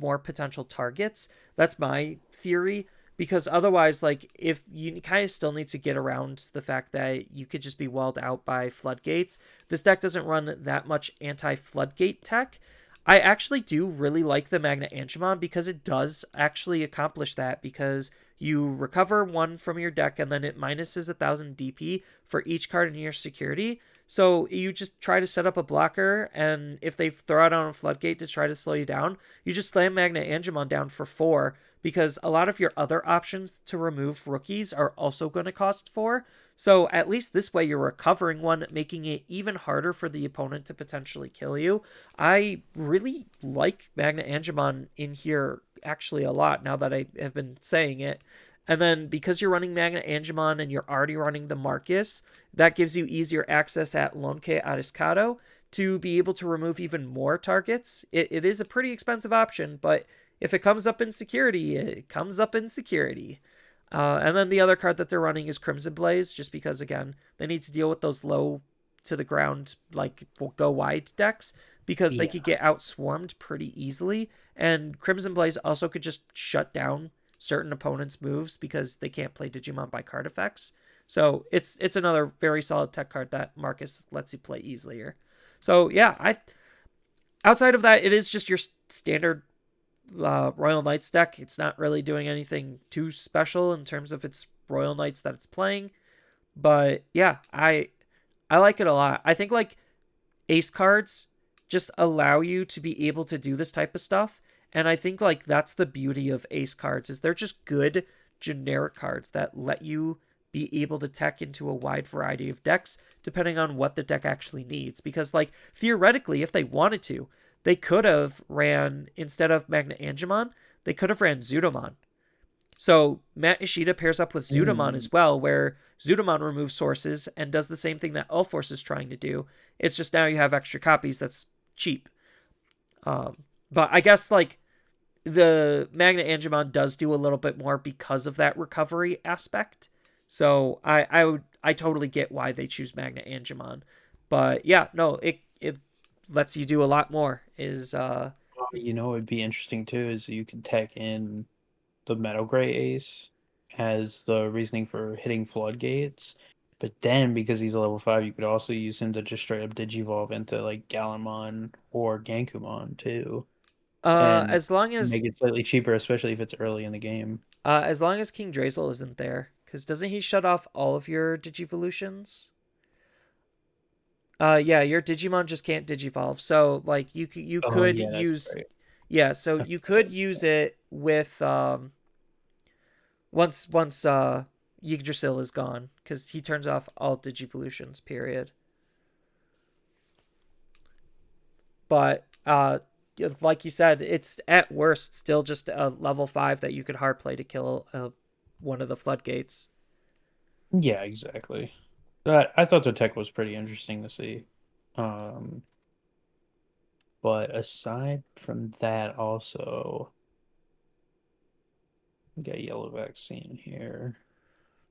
more potential targets. That's my theory. Because otherwise, like, if you kind of still need to get around the fact that you could just be walled out by floodgates, this deck doesn't run that much anti floodgate tech. I actually do really like the Magna Angemon because it does actually accomplish that because you recover one from your deck and then it minuses 1,000 DP for each card in your security. So you just try to set up a blocker, and if they throw out on a floodgate to try to slow you down, you just slam Magna Angemon down for 4 because a lot of your other options to remove rookies are also going to cost 4. So at least this way you're recovering one, making it even harder for the opponent to potentially kill you. I really like Magna Angemon in here actually a lot now that I have been saying it. And then because you're running Magna Angemon and you're already running the Marcus, that gives you easier access at Lonke Ariscado to be able to remove even more targets. It is a pretty expensive option, but if it comes up in security, it comes up in security. And then the other card that they're running is Crimson Blaze, just because, again, they need to deal with those low to the ground, like, go wide decks, because they Yeah. could get outswarmed pretty easily. And Crimson Blaze also could just shut down certain opponents' moves because they can't play Digimon by card effects. So it's another very solid tech card that Marcus lets you play easier. So yeah, I outside of that, it is just your standard Royal Knights deck. It's not really doing anything too special in terms of its Royal Knights that it's playing. But yeah, I like it a lot. I think like ace cards just allow you to be able to do this type of stuff. And I think like that's the beauty of ace cards is they're just good generic cards that let you be able to tech into a wide variety of decks depending on what the deck actually needs. Because like theoretically, if they wanted to, they could have ran instead of Magna Angemon, they could have ran Zudomon. So Matt Ishida pairs up with Zudomon Mm. as well, where Zudomon removes sources and does the same thing that Ulforce is trying to do. It's just now you have extra copies that's cheap. Um, but I guess like the Magna Angemon does do a little bit more because of that recovery aspect. So I totally get why they choose Magna Angemon. But yeah, no, it lets you do a lot more. You know, it'd be interesting too is you could tech in the Metal Gray Ace as the reasoning for hitting floodgates. But then because he's a level 5, you could also use him to just straight up Digivolve into like Galamon or Gankumon too. uh And as long make as it slightly cheaper, especially if it's early in the game. as long as King Drazel isn't there, Because doesn't he shut off all of your Digivolutions? Yeah, your Digimon just can't Digivolve. So like you Oh could yeah, that's use, right. yeah, so I you forgot could about use that. it with once Yggdrasil is gone because he turns off all Digivolutions. Period. But like you said, it's at worst still just a level 5 that you could hard play to kill one of the floodgates. Yeah, exactly. But I thought the tech was pretty interesting to see. Um, but aside from that, also we got yellow vaccine here.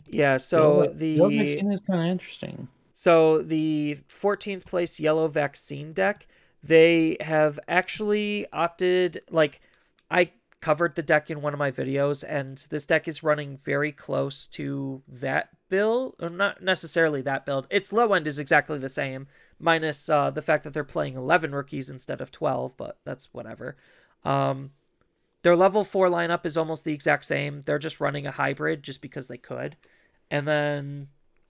Yeah, so Yellow the vaccine is kind of interesting. So the 14th place yellow vaccine deck, they have actually opted, like, I covered the deck in one of my videos, and this deck is running very close to that build, or not necessarily that build. Its low end is exactly the same, minus the fact that they're playing 11 rookies instead of 12, but that's whatever. Um, their level 4 lineup is almost the exact same. They're just running a hybrid just because they could. And then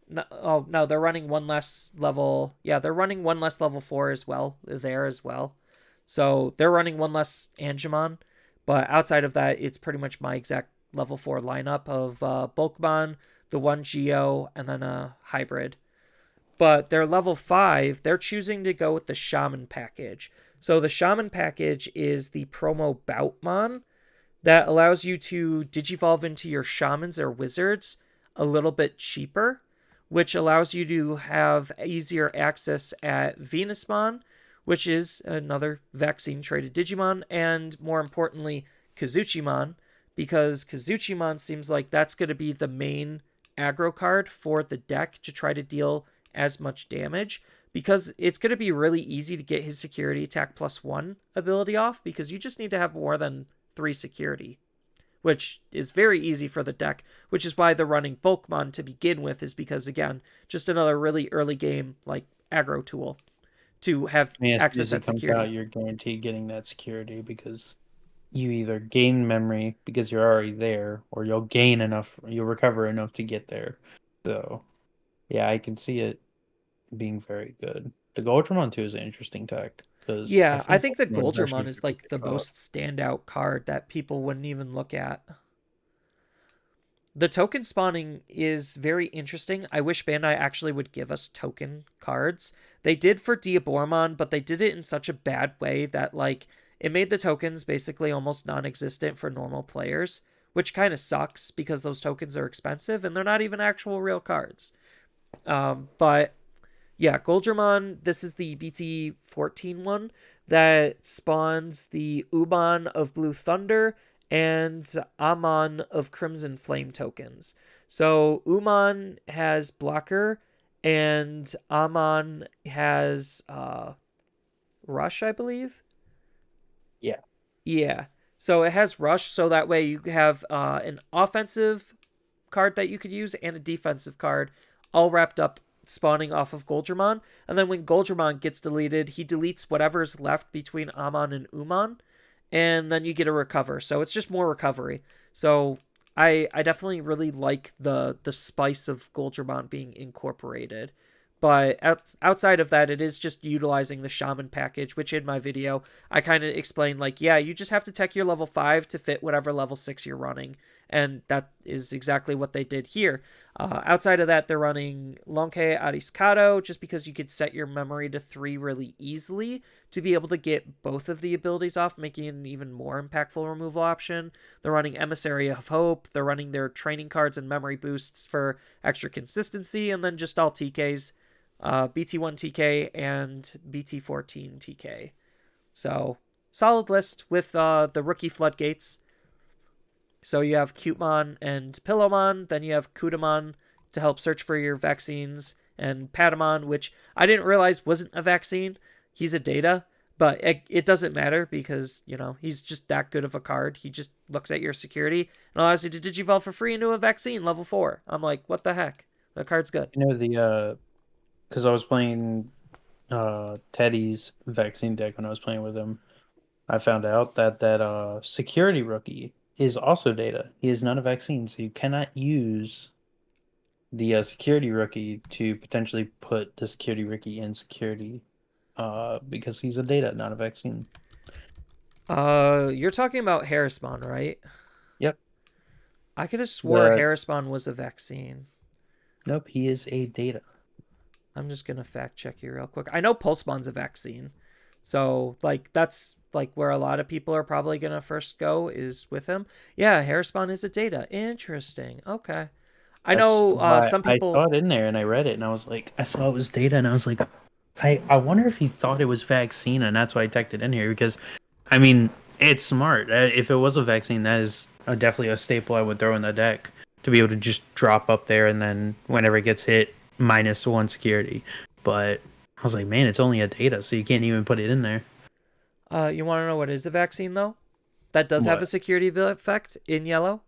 no, oh no, they're running one less level. Yeah, they're running one less level 4 as well there as well. So they're running one less Angemon, but outside of that, it's pretty much my exact level 4 lineup of Bulkmon, the one Geo, and then a hybrid. But they're level 5, they're choosing to go with the Shaman package. So the Shaman package is the promo Boutmon that allows you to digivolve into your shamans or wizards a little bit cheaper, which allows you to have easier access at Venusmon, which is another vaccine traded Digimon, and more importantly, Kazuchimon, because Kazuchimon seems like that's going to be the main aggro card for the deck to try to deal as much damage, because it's going to be really easy to get his security attack +1 ability off, because you just need to have more than 3 security, which is very easy for the deck, which is why they're running Bulkmon to begin with, is because, again, just another really early game, like, aggro tool to have I mean, as soon access as it at comes out, security. you're guaranteed getting that security because you either gain memory because you're already there, or you'll recover enough to get there. So, yeah, I can see it being very good. The Goldramon too is an interesting tech because I Yeah, I think think the Goldramon is actually Goldramon is, very like, good the caught. most standout card that people wouldn't even look at. The token spawning is very interesting. I wish Bandai actually would give us token cards. They did for Diabormon, but they did it in such a bad way that, like, it made the tokens basically almost non-existent for normal players, which kind of sucks because those tokens are expensive and they're not even actual real cards. But yeah, Goldramon, this is the BT14 one that spawns the Uban of Blue Thunder and Amon of Crimson Flame tokens. So Uman has blocker and Amon has rush, I believe. Yeah. Yeah. So it has rush, so that way you have an offensive card that you could use and a defensive card all wrapped up spawning off of Goldramon. And then when Goldramon gets deleted, he deletes whatever's left between Amon and Uman. And then you get a recover. So it's just more recovery. So I definitely really like the spice of Goldramon being incorporated. But outside of that, it is just utilizing the shaman package, which in my video, I kind of explained, like, yeah, you just have to tech your level 5 to fit whatever level 6 you're running. And that is exactly what they did here. Outside of that, they're running Lonke Ariscado, just because you could set your memory to 3 really easily to be able to get both of the abilities off, making it an even more impactful removal option. They're running Emissary of Hope. They're running their training cards and memory boosts for extra consistency, and then just all TKs, BT1 TK and BT14 TK. So, solid list with the rookie floodgates. So you have Cutemon and Pillowmon, then you have Kudamon to help search for your vaccines, and Patamon, which I didn't realize wasn't a vaccine. He's a data, but it doesn't matter because, he's just that good of a card. He just looks at your security and allows you to digivolve for free into a vaccine level 4. I'm like, what the heck? The card's good. The because I was playing Teddy's vaccine deck when I was playing with him. I found out that security rookie is also data. He is not a vaccine, so you cannot use the security rookie to potentially put the security rookie in security, because he's a data, not a vaccine. You're talking about Harrismon, right? Yep. I could have swore The Harrismon was a vaccine. Nope, he is a data. I'm just gonna fact check here real quick. I know Pulsemon's a vaccine, so like that's like where a lot of people are probably gonna first go is with him. Yeah, Harrismon is a data. Interesting. Okay. I That's know why some I people. saw it in there and I read it and I was like, I saw it was data and I was like, I wonder if he thought it was vaccine and that's why I typed it in here because, I mean, it's smart. If it was a vaccine, that is definitely a staple I would throw in the deck to be able to just drop up there and then whenever it gets hit, -1 security. But I was like, man, it's only a data, so you can't even put it in there. You want to know what is a vaccine though? That does have a What? security effect in yellow.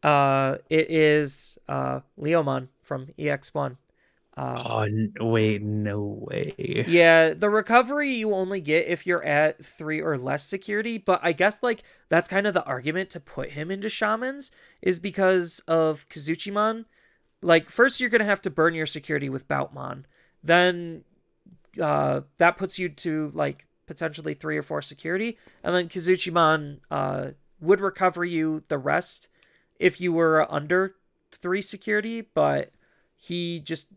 It is Leomon from EX1. Uh, Oh, wait, no way. Yeah, the recovery you only get if you're at 3 or less security, but I guess like that's kind of the argument to put him into shamans is because of Kazuchimon. Like first you're going to have to burn your security with Boutmon. Then that puts you to like potentially 3 or 4 security, and then Kazuchimon would recover you the rest if you were under 3 security, but he just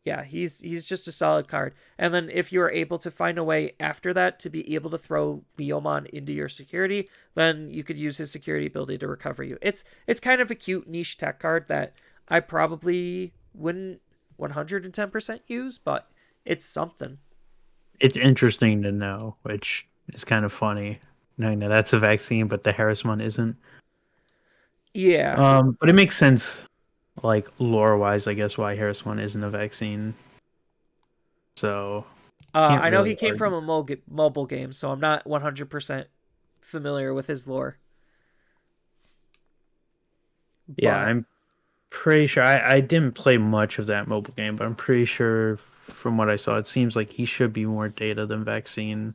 yeah, he's just a solid card. And then if you're able to find a way after that to be able to throw Leomon into your security, then you could use his security ability to recover you. It's kind of a cute niche tech card that I probably wouldn't 110% use, but it's something. It's interesting to know, which is kind of funny, knowing that that's a vaccine, but the Harris one isn't. Yeah. But it makes sense, like lore wise, I guess, why Harris one isn't a vaccine. So can't I know he really came argue. from a mobile game, so I'm not 100% familiar with his lore. Yeah, But I'm pretty sure. I didn't play much of that mobile game, but I'm pretty sure from what I saw, it seems like he should be more data than vaccine.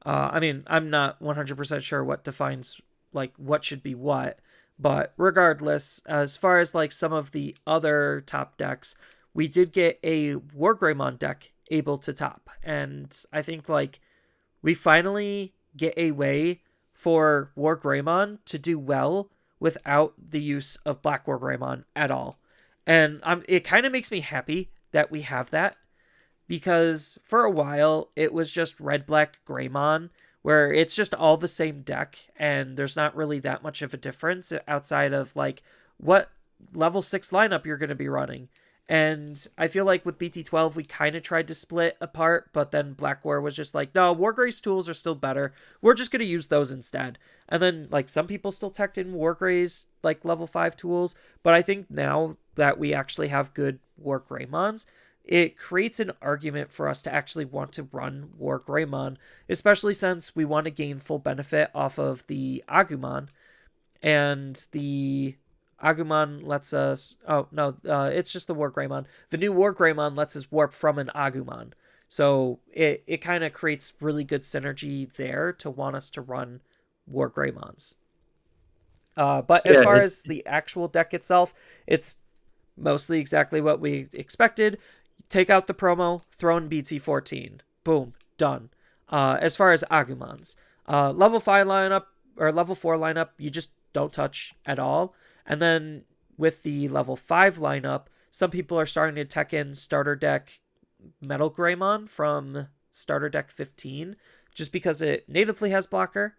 I mean, I'm not 100% sure what defines like what should be what, but regardless, as far as like some of the other top decks, we did get a War Greymon deck able to top, and I think like we finally get a way for War Greymon to do well without the use of Black War Greymon at all, and it kind of makes me happy that we have that because for a while it was just red black Greymon where it's just all the same deck and there's not really that much of a difference outside of like what level 6 lineup you're going to be running. And I feel like with BT12 we kind of tried to split apart, but then Black War was just like, no, Wargray's tools are still better. We're just going to use those instead. And then like some people still teched in Wargray's like level 5 tools, but I think now that we actually have good War Greymons, it creates an argument for us to actually want to run War Greymon, especially since we want to gain full benefit off of the Agumon. And the Agumon lets us. Oh, no, it's just the War Greymon. The new War Greymon lets us warp from an Agumon. So it kind of creates really good synergy there to want us to run War Greymons. But as Yeah, far as the actual deck itself, it's mostly exactly what we expected. Take out the promo, throw in BT14. Boom, done. As far as Agumons, level 5 lineup or level 4 lineup, you just don't touch at all. And then with the level 5 lineup, some people are starting to tech in starter deck Metal Greymon from starter deck 15 just because it natively has blocker.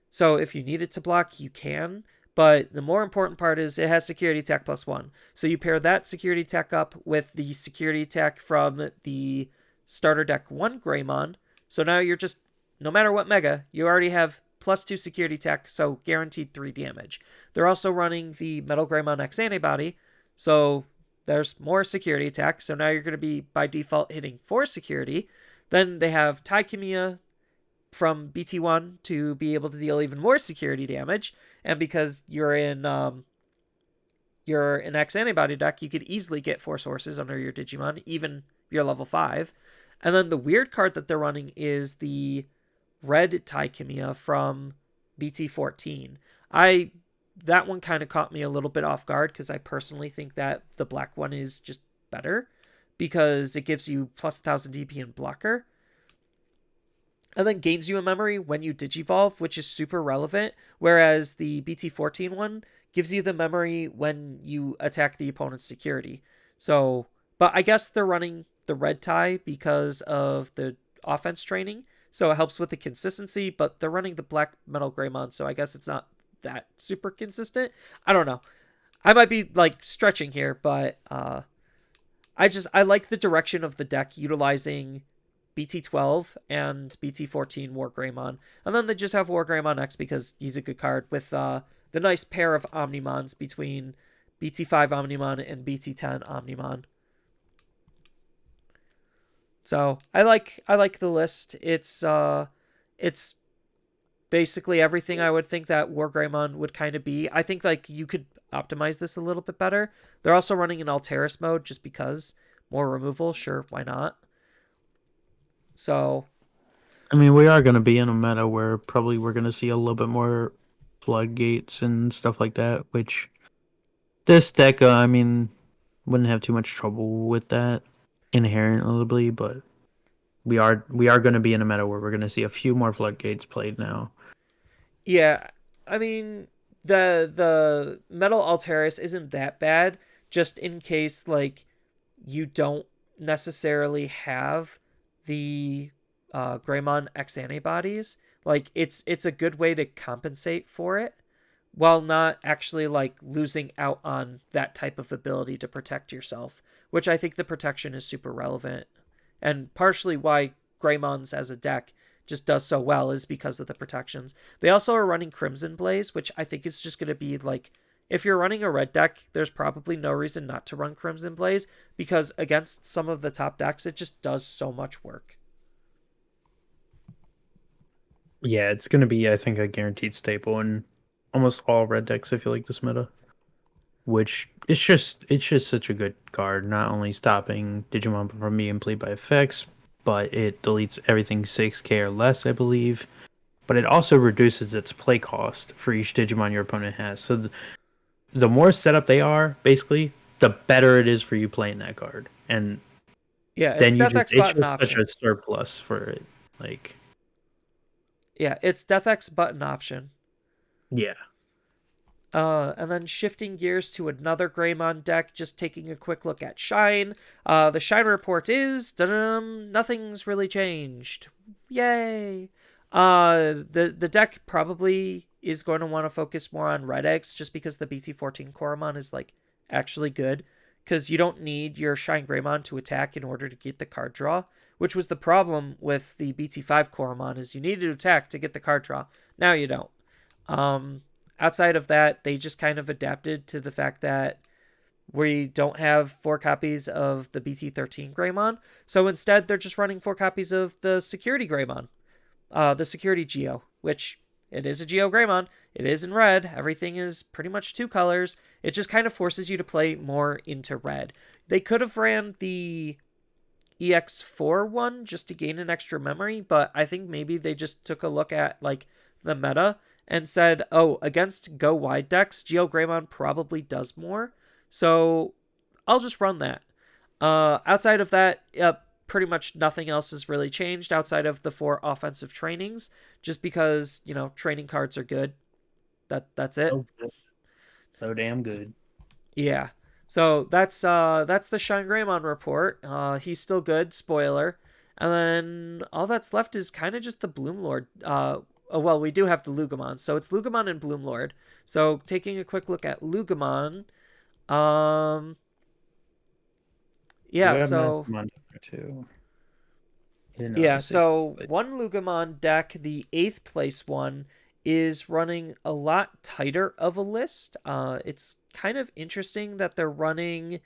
So if you need it to block, you can. But the more important part is it has security tech +1. So you pair that security tech up with the security tech from the starter deck 1 Greymon. So now you're just, no matter what mega, you already have +2 security tech, so guaranteed 3 damage. They're also running the Metal Greymon X antibody, so there's more security tech. So now you're going to be by default hitting 4 security. Then they have Taikimiya from BT1 to be able to deal even more security damage. And because you're an X antibody deck, you could easily get 4 sources under your Digimon, even your level 5. And then the weird card that they're running is the red Taikimiya from BT14. I that one kind of caught me a little bit off guard because I personally think that the black one is just better because it gives you plus 1000 DP and blocker, and then gains you a memory when you digivolve, which is super relevant. Whereas the BT14 one gives you the memory when you attack the opponent's security. So, but I guess they're running the red tie because of the offense training. So it helps with the consistency, but they're running the black metal Greymon, so I guess it's not that super consistent. I don't know. I might be like stretching here, but I like the direction of the deck utilizing BT12 and BT14 War Greymon. And then they just have War Greymon X because he's a good card with the nice pair of Omnimons between BT5 Omnimon and BT10 Omnimon. So I like the list. It's basically everything I would think that War Greymon would kind of be. I think like you could optimize this a little bit better. They're also running an Alteris mode just because more removal. Sure, why not? So, I mean, we are going to be in a meta where probably we're going to see a little bit more floodgates and stuff like that, which this deck, I mean, wouldn't have too much trouble with that inherently, but we are going to be in a meta where we're going to see a few more floodgates played now. yeah, I mean the Metal Alteris isn't that bad, just in case like you don't necessarily have the Greymon X antibodies. Like it's a good way to compensate for it while not actually like losing out on that type of ability to protect yourself, which I think the protection is super relevant. And partially why Greymons as a deck just does so well is because of the protections. They also are running Crimson Blaze, which I think is just going to be like, if you're running a red deck, there's probably no reason not to run Crimson Blaze because against some of the top decks, it just does so much work. Yeah, it's going to be, I think, a guaranteed staple in almost all red decks, I feel like, this meta. Which it's just such a good card, not only stopping Digimon from being played by effects, but it deletes everything 6k or less, I believe. But it also reduces its play cost for each Digimon your opponent has. So the more setup they are, basically, the better it is for you playing that card. And Yeah, it's then Death X it's button just such option. a surplus for it. Like, Yeah, it's Death X button option. yeah. And then shifting gears to another Greymon deck, just taking a quick look at Shine. The Shine report is nothing's really changed. Yay! The deck probably is going to want to focus more on Red Eggs just because the BT14 Koromon is like actually good. Because you don't need your Shine Greymon to attack in order to get the card draw, which was the problem with the BT5 Koromon is you needed to attack to get the card draw. Now you don't. Um, Outside of that, they just kind of adapted to the fact that we don't have 4 copies of the BT13 Greymon. So instead, they're just running 4 copies of the Security Greymon, the Security Geo, which it is a Geo Greymon. It is in red. Everything is pretty much 2 colors. It just kind of forces you to play more into red. They could have ran the EX4 one just to gain an extra memory, but I think maybe they just took a look at like the meta and said, oh, against go wide decks, Geo Greymon probably does more. So I'll just run that. Outside of that, pretty much nothing else has really changed outside of the 4 offensive trainings, just because, training cards are good. That's it. So good. So damn good. Yeah. So that's the Shine Greymon report. He's still good, spoiler. And then all that's left is kind of just the Bloomlord. Well, we do have the Lugamon, so it's Lugamon and Bloomlord. So taking a quick look at Lugamon, You yeah, have so Mastermind too. yeah, The sixth so place. one Lugamon deck, the 8th place one, is running a lot tighter of a list. It's kind of interesting that they're running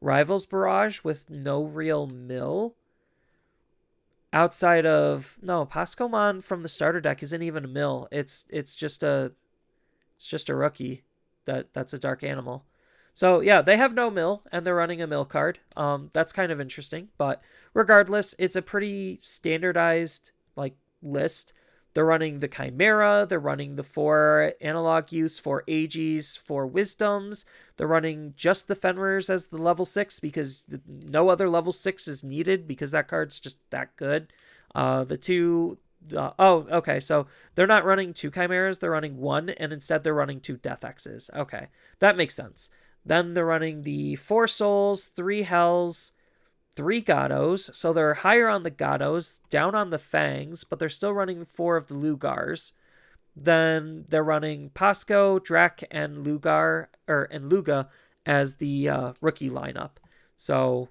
Rivals Barrage with no real mill. Outside of no, Pascomon from the starter deck isn't even a mill. It's just a rookie that's a dark animal. So yeah, they have no mill and they're running a mill card. That's kind of interesting, but regardless, it's a pretty standardized like list. They're running the Chimera. They're running the 4 analog use, 4 AGs, 4 Wisdoms. They're running just the Fenrirs as the level 6 because no other level 6 is needed because that card's just that good. The two. Okay. So they're not running 2 Chimeras. They're running 1, and instead they're running 2 Death X's. Okay. That makes sense. Then they're running the 4 Souls, 3 Hells, 3 Gatos, so they're higher on the Gatos, down on the Fangs, but they're still running 4 of the Lugars. Then they're running Pasco, Drak, and Luga as the rookie lineup. So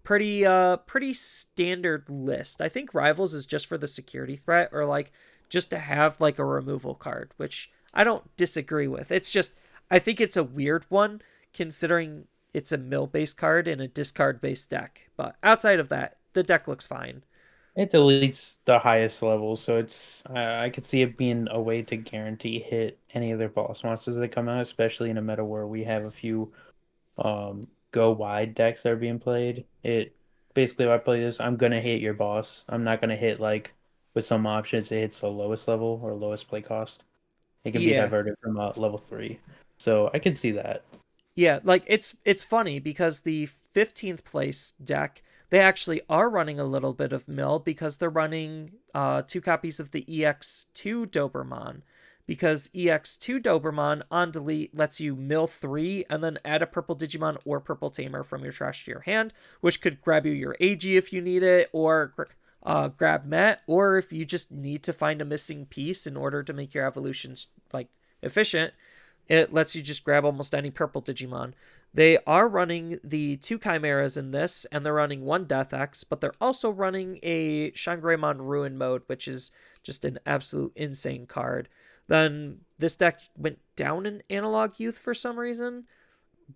pretty standard list. I think Rivals is just for the security threat or like just to have like a removal card, which I don't disagree with. It's just I think it's a weird one considering it's a mill based card in a discard based deck. But outside of that, the deck looks fine. It deletes the highest level, so it's I could see it being a way to guarantee hit any of their boss monsters that come out, especially in a meta where we have a few go wide decks that are being played. It basically, if I play this, I'm gonna hit your boss. I'm not gonna hit like with some options it hits the lowest level or lowest play cost. It can be Yeah. diverted from level 3, so I could see that. Yeah, like it's funny because the 15th place deck, they actually are running a little bit of mill because they're running 2 copies of the EX2 Doberman. Because EX2 Doberman on delete lets you mill 3 and then add a purple Digimon or purple Tamer from your trash to your hand, which could grab you your AG if you need it, or grab Met, or if you just need to find a missing piece in order to make your evolutions like efficient, it lets you just grab almost any purple Digimon. They are running the 2 Chimeras in this, and they're running 1 Death X, but they're also running a Shangreimon Ruin mode, which is just an absolute insane card. Then this deck went down in Analog Youth for some reason,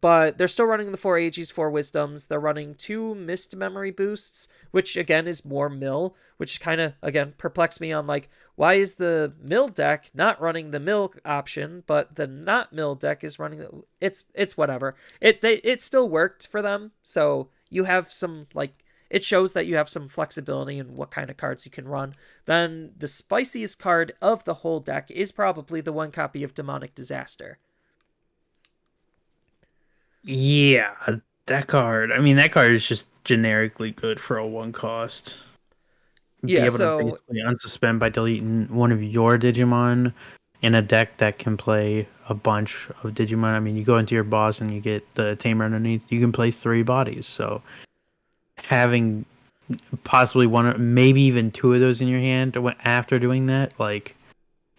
but they're still running the 4 AGs, 4 Wisdoms. They're running 2 Mist Memory Boosts, which again is more mill, which kind of, again, perplexed me on like, why is the mill deck not running the mill option, but the not mill deck is running the... It's whatever. It still worked for them, so you have some, like, it shows that you have some flexibility in what kind of cards you can run. Then the spiciest card of the whole deck is probably the 1 copy of Demonic Disaster. Yeah, that card. I mean, that card is just generically good for a 1 cost. Be Yeah, able to so basically unsuspend by deleting one of your Digimon in a deck that can play a bunch of Digimon. I mean, you go into your boss and you get the Tamer underneath. You can play 3 bodies. So having possibly one or maybe even 2 of those in your hand after doing that, like,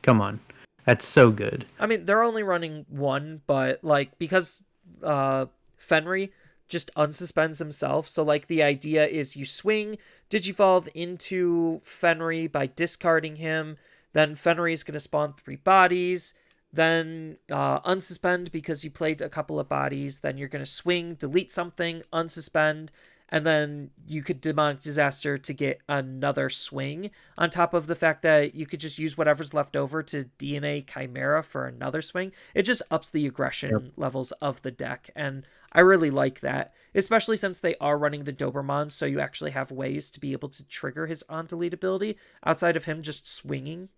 come on, that's so good. I mean, they're only running 1, but like because Fenry just unsuspends himself, so like the idea is you swing Digivolve into Fenry by discarding him, then Fenry is going to spawn 3 bodies, then unsuspend because you played a couple of bodies, then you're going to swing, delete something, unsuspend, and then you could Demonic Disaster to get another swing, on top of the fact that you could just use whatever's left over to DNA Chimera for another swing. It just ups the aggression levels of the deck, and I really like that, especially since they are running the Doberman, so you actually have ways to be able to trigger his on-delete ability outside of him just swinging.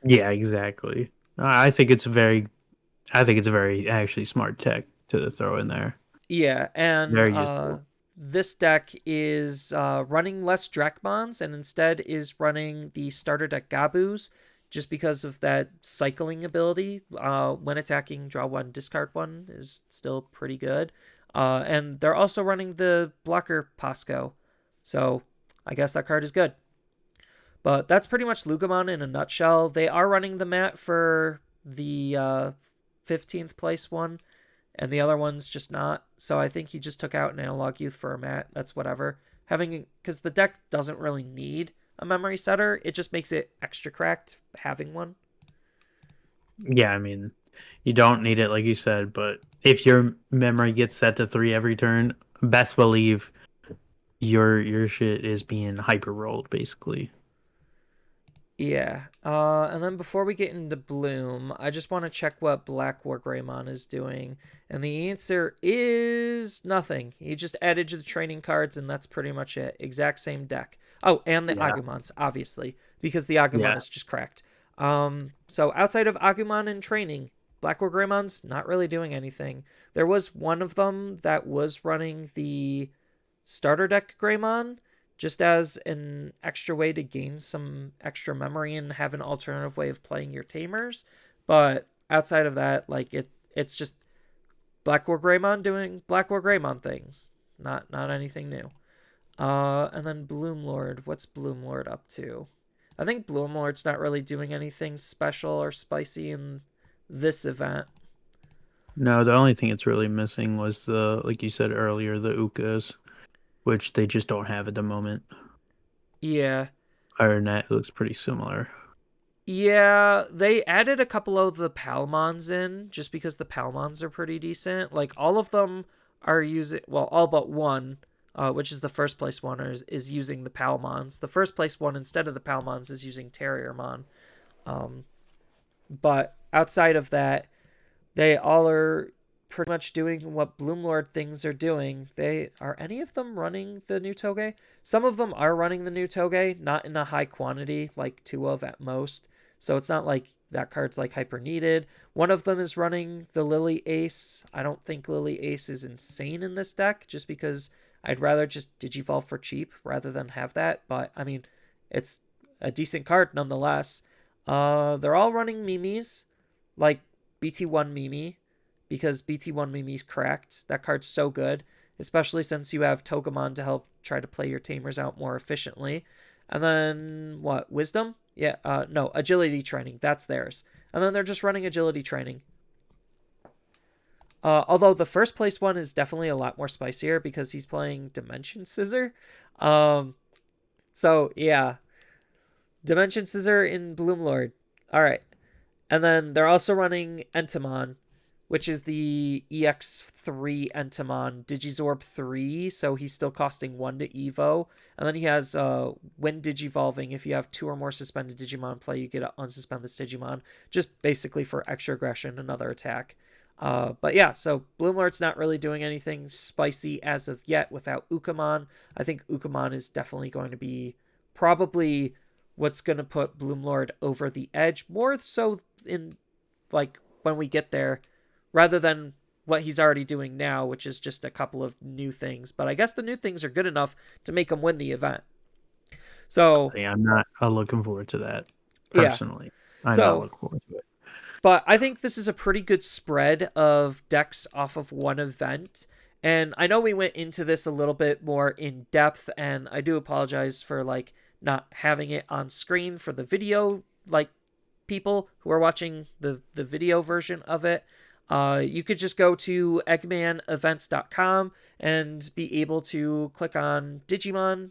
Yeah, exactly. I think it's a very actually smart tech to throw in there. Yeah, and Very useful. this deck is running less Drakmons and instead is running the starter deck Gabus just because of that cycling ability. When attacking, draw 1, discard 1 is still pretty good. And they're also running the blocker Pasco, so I guess that card is good. But that's pretty much Lugamon in a nutshell. They are running the mat for the 15th place one, and the other one's just not. So I think he just took out an Analog Youth for a mat. That's whatever. Because the deck doesn't really need a memory setter, it just makes it extra cracked having one. Yeah, I mean, you don't need it like you said, but if your memory gets set to 3 every turn, best believe your shit is being hyper rolled basically. Yeah. And then before we get into Bloom, I just want to check what Black War Greymon is doing. And the answer is nothing. He just added to the training cards, and that's pretty much it. Exact same deck. Oh, and the Yeah. Agumons, obviously, because the Agumon Yeah. is just cracked. So outside of Agumon and training, Black War Greymon's not really doing anything. There was one of them that was running the starter deck Greymon just as an extra way to gain some extra memory and have an alternative way of playing your tamers. But outside of that, like it's just Black War Greymon doing Black War Greymon things. Not anything new. And then Bloomlord. What's Bloomlord up to? I think Bloomlord's not really doing anything special or spicy in this event. No, the only thing it's really missing was the, like you said earlier, the Ukas, which they just don't have at the moment. Yeah. Other than that, it looks pretty similar. Yeah, they added a couple of the Palmons in just because the Palmons are pretty decent. Like all of them are using, well, all but one, which is the first place one, is using the Palmons. The first place one instead of the Palmons is using Terriermon. Um, but outside of that, they all are pretty much doing what Bloomlord things are doing. They are any of them running the new Toge? Some of them are running the new Toge, not in a high quantity, like two of at most. So it's not like that card's like hyper needed. One of them is running the Lily Ace. I don't think Lily Ace is insane in this deck, just because I'd rather just Digivolve for cheap rather than have that. But I mean, it's a decent card nonetheless. They're all running Mimis, like BT1 Mimi, because BT1 Mimi's cracked. That card's so good, especially since you have Togemon to help try to play your tamers out more efficiently. And then, what, Wisdom? Yeah, no, Agility Training. That's theirs. And then they're just running Agility Training. Although the first place one is definitely a lot more spicier because he's playing Dimension Scissor. So, yeah. Dimension Scissor in Bloomlord. Alright. And then they're also running Entomon, which is the EX3 Entomon, Digizorb 3, so he's still costing 1 to Evo. And then he has when Digivolving, if you have 2 or more suspended Digimon play, you get to unsuspend this Digimon, just basically for extra aggression, another attack. But yeah, so Bloomlord's not really doing anything spicy as of yet without Ukamon. I think Ukamon is definitely going to be probably what's going to put Bloomlord over the edge, more so in like when we get there, rather than what he's already doing now, which is just a couple of new things. But I guess the new things are good enough to make him win the event. So Yeah, I'm not looking forward to that yeah. personally. I'm not So looking forward to it. but I think this is a pretty good spread of decks off of one event. And I know we went into this a little bit more in depth, and I do apologize for like not having it on screen for the video, like people who are watching the video version of it. You could just go to eggmanevents.com and be able to click on Digimon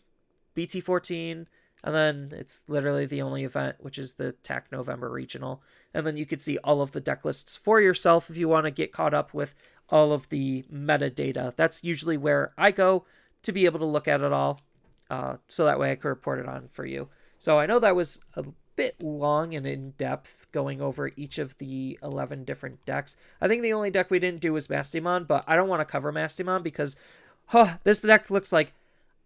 BT14, and then it's literally the only event, which is the TAK November Regional. And then you could see all of the deck lists for yourself if you want to get caught up with all of the metadata. That's usually where I go to be able to look at it all, so that way I can report it on for you. So I know that was a bit long and in depth going over each of the 11 different decks. I think the only deck we didn't do was Mastimon, but I don't want to cover Mastimon because this deck looks like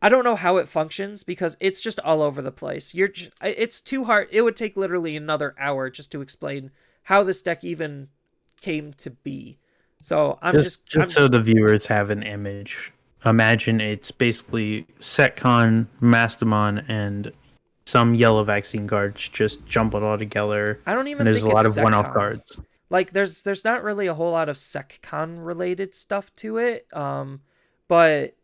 I don't know how it functions because it's just all over the place. It's too hard. It would take literally another hour just to explain how this deck even came to be. So I'm Just so the viewers have an image. Imagine it's basically Setcon, Mastamon, and some yellow vaccine cards just jumbled all together, I don't and even there's think a lot it's of one-off SecCon. cards. Like there's not really a whole lot of SecCon related stuff to it. But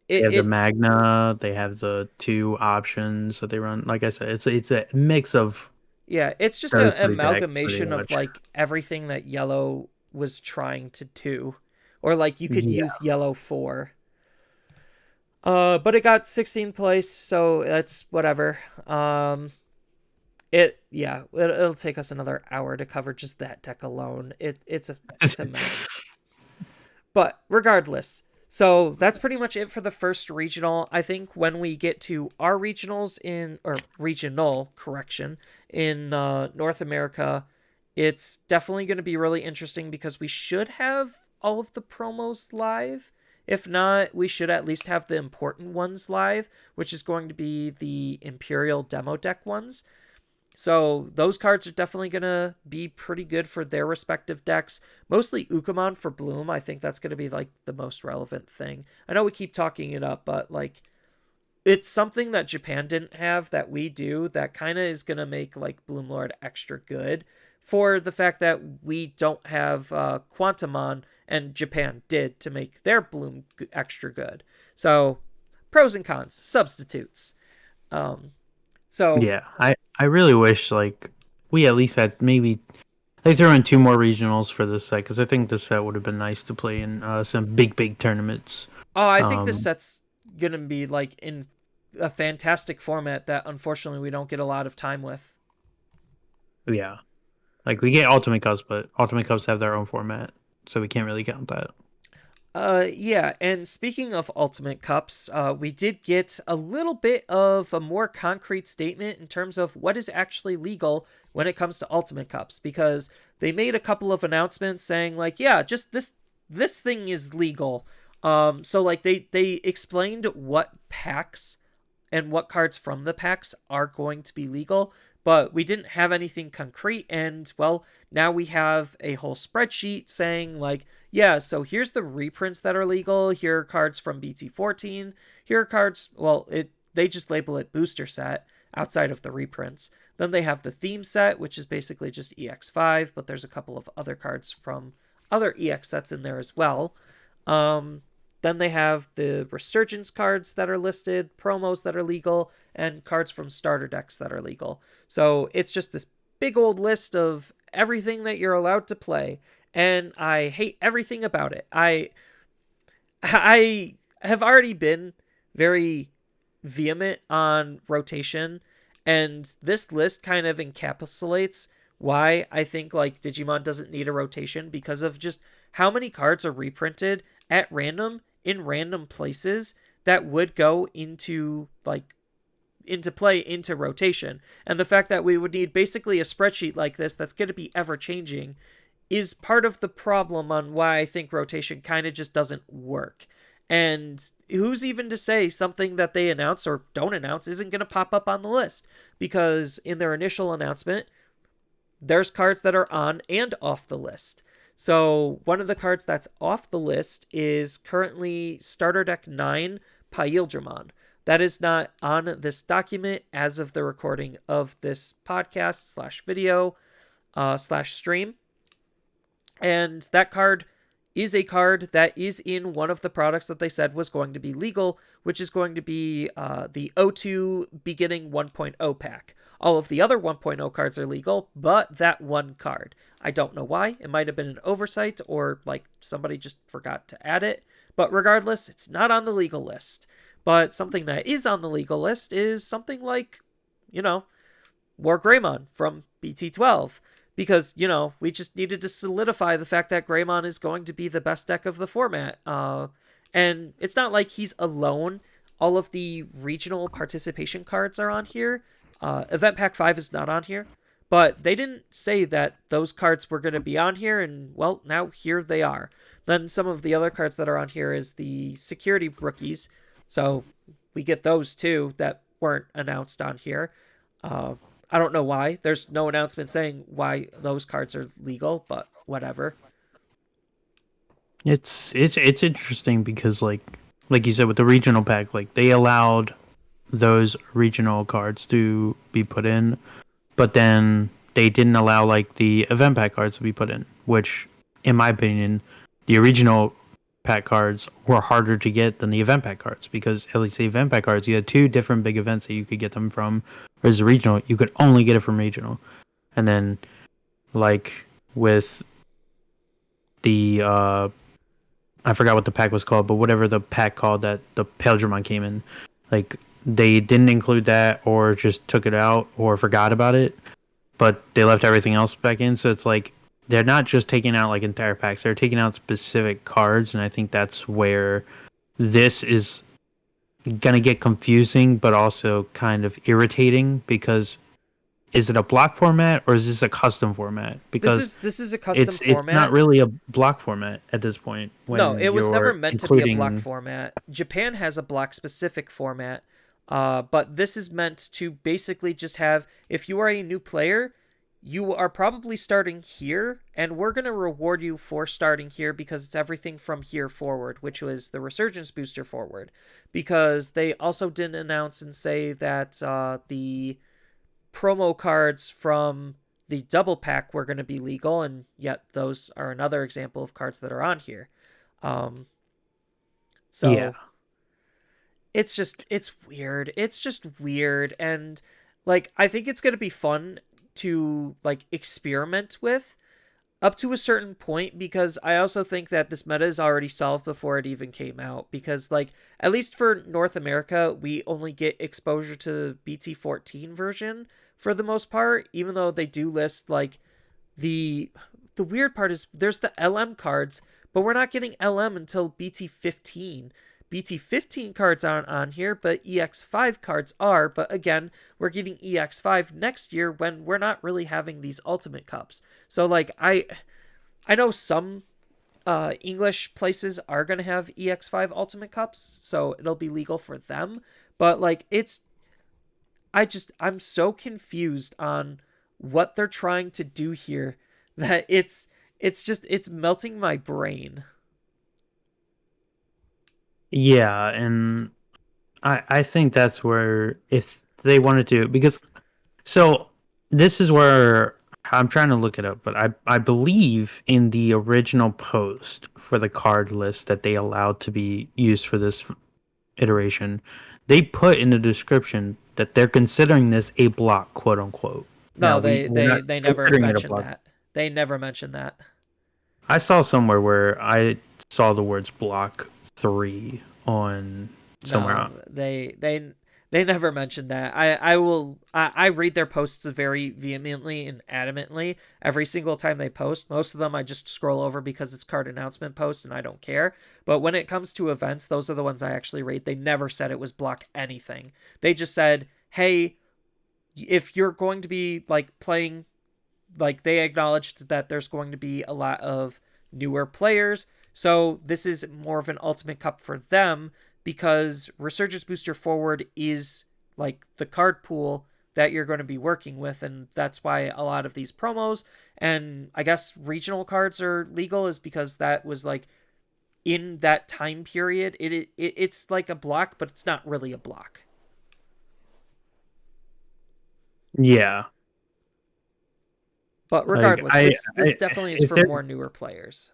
They it have the it Magna. They have the two options that they run. Like I said, it's a mix of yeah, it's just those an three decks, pretty amalgamation of much. like everything that yellow was trying to do. Or like you could Yeah, use yellow for. But it got 16th place, so that's whatever. It'll take us another hour to cover just that deck alone. It's a mess. But regardless, so that's pretty much it for the first regional. I think when we get to our regionals or regional correction in North America, it's definitely going to be really interesting because we should have all of the promos live. If not, we should at least have the important ones live, which is going to be the Imperial demo deck ones. So those cards are definitely going to be pretty good for their respective decks. Mostly Ukamon for Bloom. I think that's going to be like the most relevant thing. I know we keep talking it up, but like it's something that Japan didn't have that we do that kind of is going to make like Bloomlord extra good for the fact that we don't have Quantumon and Japan did to make their Bloom extra good. So pros and cons, substitutes. Um, so Yeah, I really wish like we at least had maybe they throw in 2 more regionals for this set because I think this set would have been nice to play in some big tournaments. Oh, I think this Um, set's gonna be like in a fantastic format that unfortunately we don't get a lot of time with. yeah, like we get Ultimate Cups, but Ultimate Cups have their own format, so we can't really count that. Yeah, and speaking of Ultimate Cups, we did get a little bit of a more concrete statement in terms of what is actually legal when it comes to Ultimate Cups, because they made a couple of announcements saying like, yeah, just this thing is legal. So like they explained what packs and what cards from the packs are going to be legal, but we didn't have anything concrete. And well, now we have a whole spreadsheet saying, like, yeah, so here's the reprints that are legal. Here are cards from BT14. Here are cards, well, they just label it booster set outside of the reprints. Then they have the theme set, which is basically just EX5, but there's a couple of other cards from other EX sets in there as well. Then they have the Resurgence cards that are listed, promos that are legal, and cards from starter decks that are legal. So it's just this big old list of everything that you're allowed to play, and I hate everything about it. I have already been very vehement on rotation, and this list kind of encapsulates why I think like Digimon doesn't need a rotation because of just how many cards are reprinted at random in random places that would go into like into play into rotation. And the fact that we would need basically a spreadsheet like this that's going to be ever changing is part of the problem on why I think rotation kind of just doesn't work. And who's even to say something that they announce or don't announce isn't going to pop up on the list? Because in their initial announcement, there's cards that are on and off the list. So one of the cards that's off the list is currently Starter Deck 9 Paildramon. That is not on this document as of the recording of this podcast slash video slash stream. And that card is a card that is in one of the products that they said was going to be legal, which is going to be the O2 Beginning 1.0 pack. All of the other 1.0 cards are legal, but that one card. I don't know why. It might have been an oversight or like somebody just forgot to add it. But regardless, it's not on the legal list. But something that is on the legal list is something like, War Greymon from BT12. Because, we just needed to solidify the fact that Greymon is going to be the best deck of the format. And it's not like he's alone. All of the regional participation cards are on here. Event Pack 5 is not on here. But they didn't say that those cards were going to be on here, and, well, now here they are. Then some of the other cards that are on here is the security rookies. So we get those, too, that weren't announced on here. I don't know why. There's no announcement saying why those cards are legal, but whatever. It's interesting because like you said with the regional pack, like they allowed those regional cards to be put in, but then they didn't allow like the event pack cards to be put in, which in my opinion, the original pack cards were harder to get than the event pack cards because at least the event pack cards you had 2 different big events that you could get them from, whereas the regional you could only get it from regional. And then like with the I forgot what the pack was called, but whatever the pack called that the Paildramon came in, like they didn't include that or just took it out or forgot about it, but they left everything else back in. So it's like they're not just taking out like entire packs; they're taking out specific cards, and I think that's where this is gonna get confusing, but also kind of irritating because is it a block format or is this a custom format? Because This is a custom it's not format. really a block format at this point No, when it was never you're meant to be a block including. format. Japan has a block specific format, but this is meant to basically just have, if you are a new player, you are probably starting here, and we're going to reward you for starting here because it's everything from here forward, which was the Resurgence booster forward. Because they also didn't announce and say that the promo cards from the double pack were going to be legal, and yet those are another example of cards that are on here. Um, Yeah. so it's weird. It's just weird, and like I think it's gonna be fun to like experiment with up to a certain point, because I also think that this meta is already solved before it even came out, because like at least for North America we only get exposure to the BT14 version for the most part, even though they do list like the the weird part is there's the LM cards, but we're not getting LM until BT15. BT15 cards aren't on here, but EX5 cards are. But again, we're getting EX5 next year when we're not really having these Ultimate Cups. So like I know some English places are gonna have EX5 Ultimate Cups, so it'll be legal for them. But like I'm so confused on what they're trying to do here that it's melting my brain. Yeah, and I think that's where if they wanted to, because so this is where I'm trying to look it up, but I believe in the original post for the card list that they allowed to be used for this iteration, they put in the description that they're considering this a block, quote unquote. Now No, we're not they never considering it a mentioned block. that. They never mentioned that. I saw somewhere where I saw the words block 3 on somewhere No, on. they never mentioned that. I read their posts very vehemently and adamantly every single time they post. Most of them I just scroll over because it's card announcement posts and I don't care. But when it comes to events, those are the ones I actually read. They never said it was block anything. They just said, "Hey, if you're going to be like playing, like they acknowledged that there's going to be a lot of newer players, so this is more of an ultimate cup for them because Resurgence Booster Forward is like the card pool that you're going to be working with, and that's why a lot of these promos and I guess regional cards are legal, is because that was like in that time period. It's like a block, but it's not really a block. Yeah. But Like regardless, this definitely is if for they're more newer players.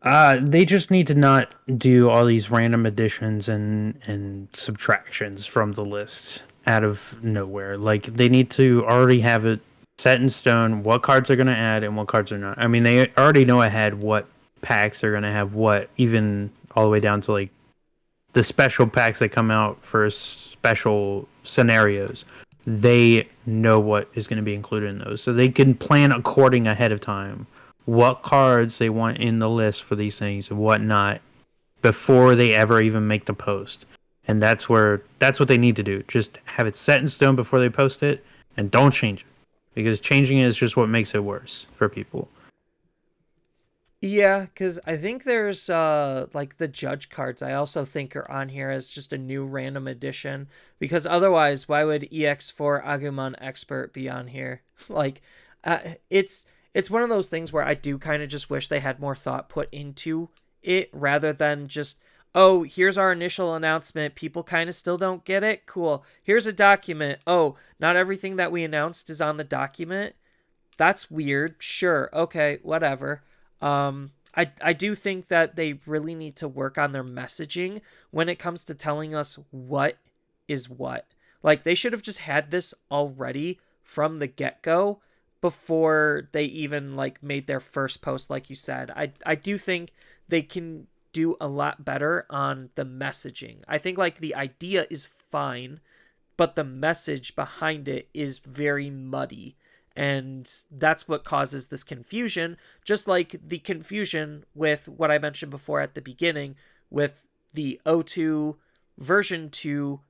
they just need to not do all these random additions and subtractions from the list out of nowhere. Like they need to already have it set in stone what cards are going to add and what cards are not. I mean, they already know ahead what packs are going to have what, even all the way down to like the special packs that come out for special scenarios. They know what is going to be included in those, so they can plan according ahead of time what cards they want in the list for these things and whatnot before they ever even make the post. And that's what they need to do. Just have it set in stone before they post it, and don't change it, because changing it is just what makes it worse for people. Yeah, because I think there's like the judge cards I also think are on here as just a new random addition. Because otherwise, why would EX4 Agumon Expert be on here? Like, it's one of those things where I do kind of just wish they had more thought put into it rather than just, oh, here's our initial announcement. People kind of still don't get it. Cool. Here's a document. Oh, not everything that we announced is on the document. That's weird. Sure. Okay. Whatever. I do think that they really need to work on their messaging when it comes to telling us what is what. Like they should have just had this already from the get-go before they even like made their first post, like you said. I do think they can do a lot better on the messaging. I think like the idea is fine, but the message behind it is very muddy. And that's what causes this confusion, just like the confusion with what I mentioned before at the beginning with the O2 version 2,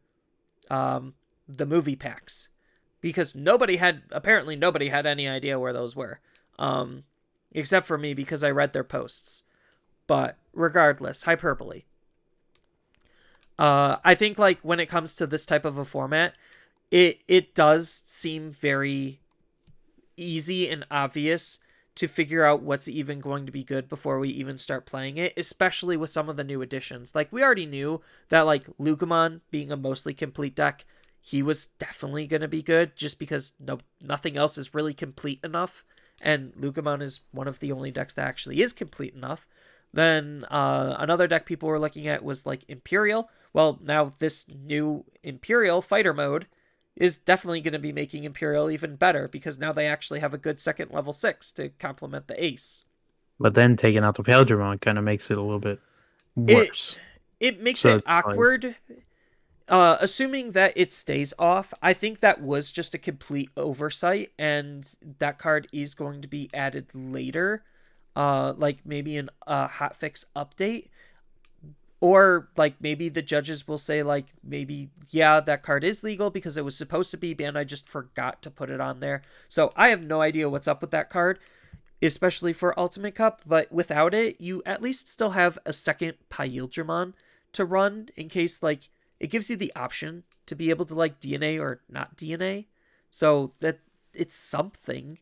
the movie packs. because apparently nobody had any idea where those were, um, except for me because I read their posts. But regardless, hyperbole. I think like when it comes to this type of a format, it does seem very easy and obvious to figure out what's even going to be good before we even start playing it, especially with some of the new additions. Like we already knew that like Lugumon being a mostly complete deck, he was definitely going to be good just because nothing else is really complete enough, and Lugumon is one of the only decks that actually is complete enough. Then another deck people were looking at was like Imperial. Well, now this new Imperial fighter mode is definitely going to be making Imperial even better because now they actually have a good second level 6 to complement the ace. But then taking out the Paildramon kind of makes it a little bit It worse. it makes So it it's like, awkward. Assuming that it stays off, I think that was just a complete oversight, and that card is going to be added later, like maybe in a hotfix update. Or like maybe the judges will say like maybe yeah that card is legal because it was supposed to be banned. I just forgot to put it on there. So I have no idea what's up with that card, especially for Ultimate Cup. But without it, you at least still have a second Paildramon to run in case like it gives you the option to be able to like DNA or not DNA. So that it's something.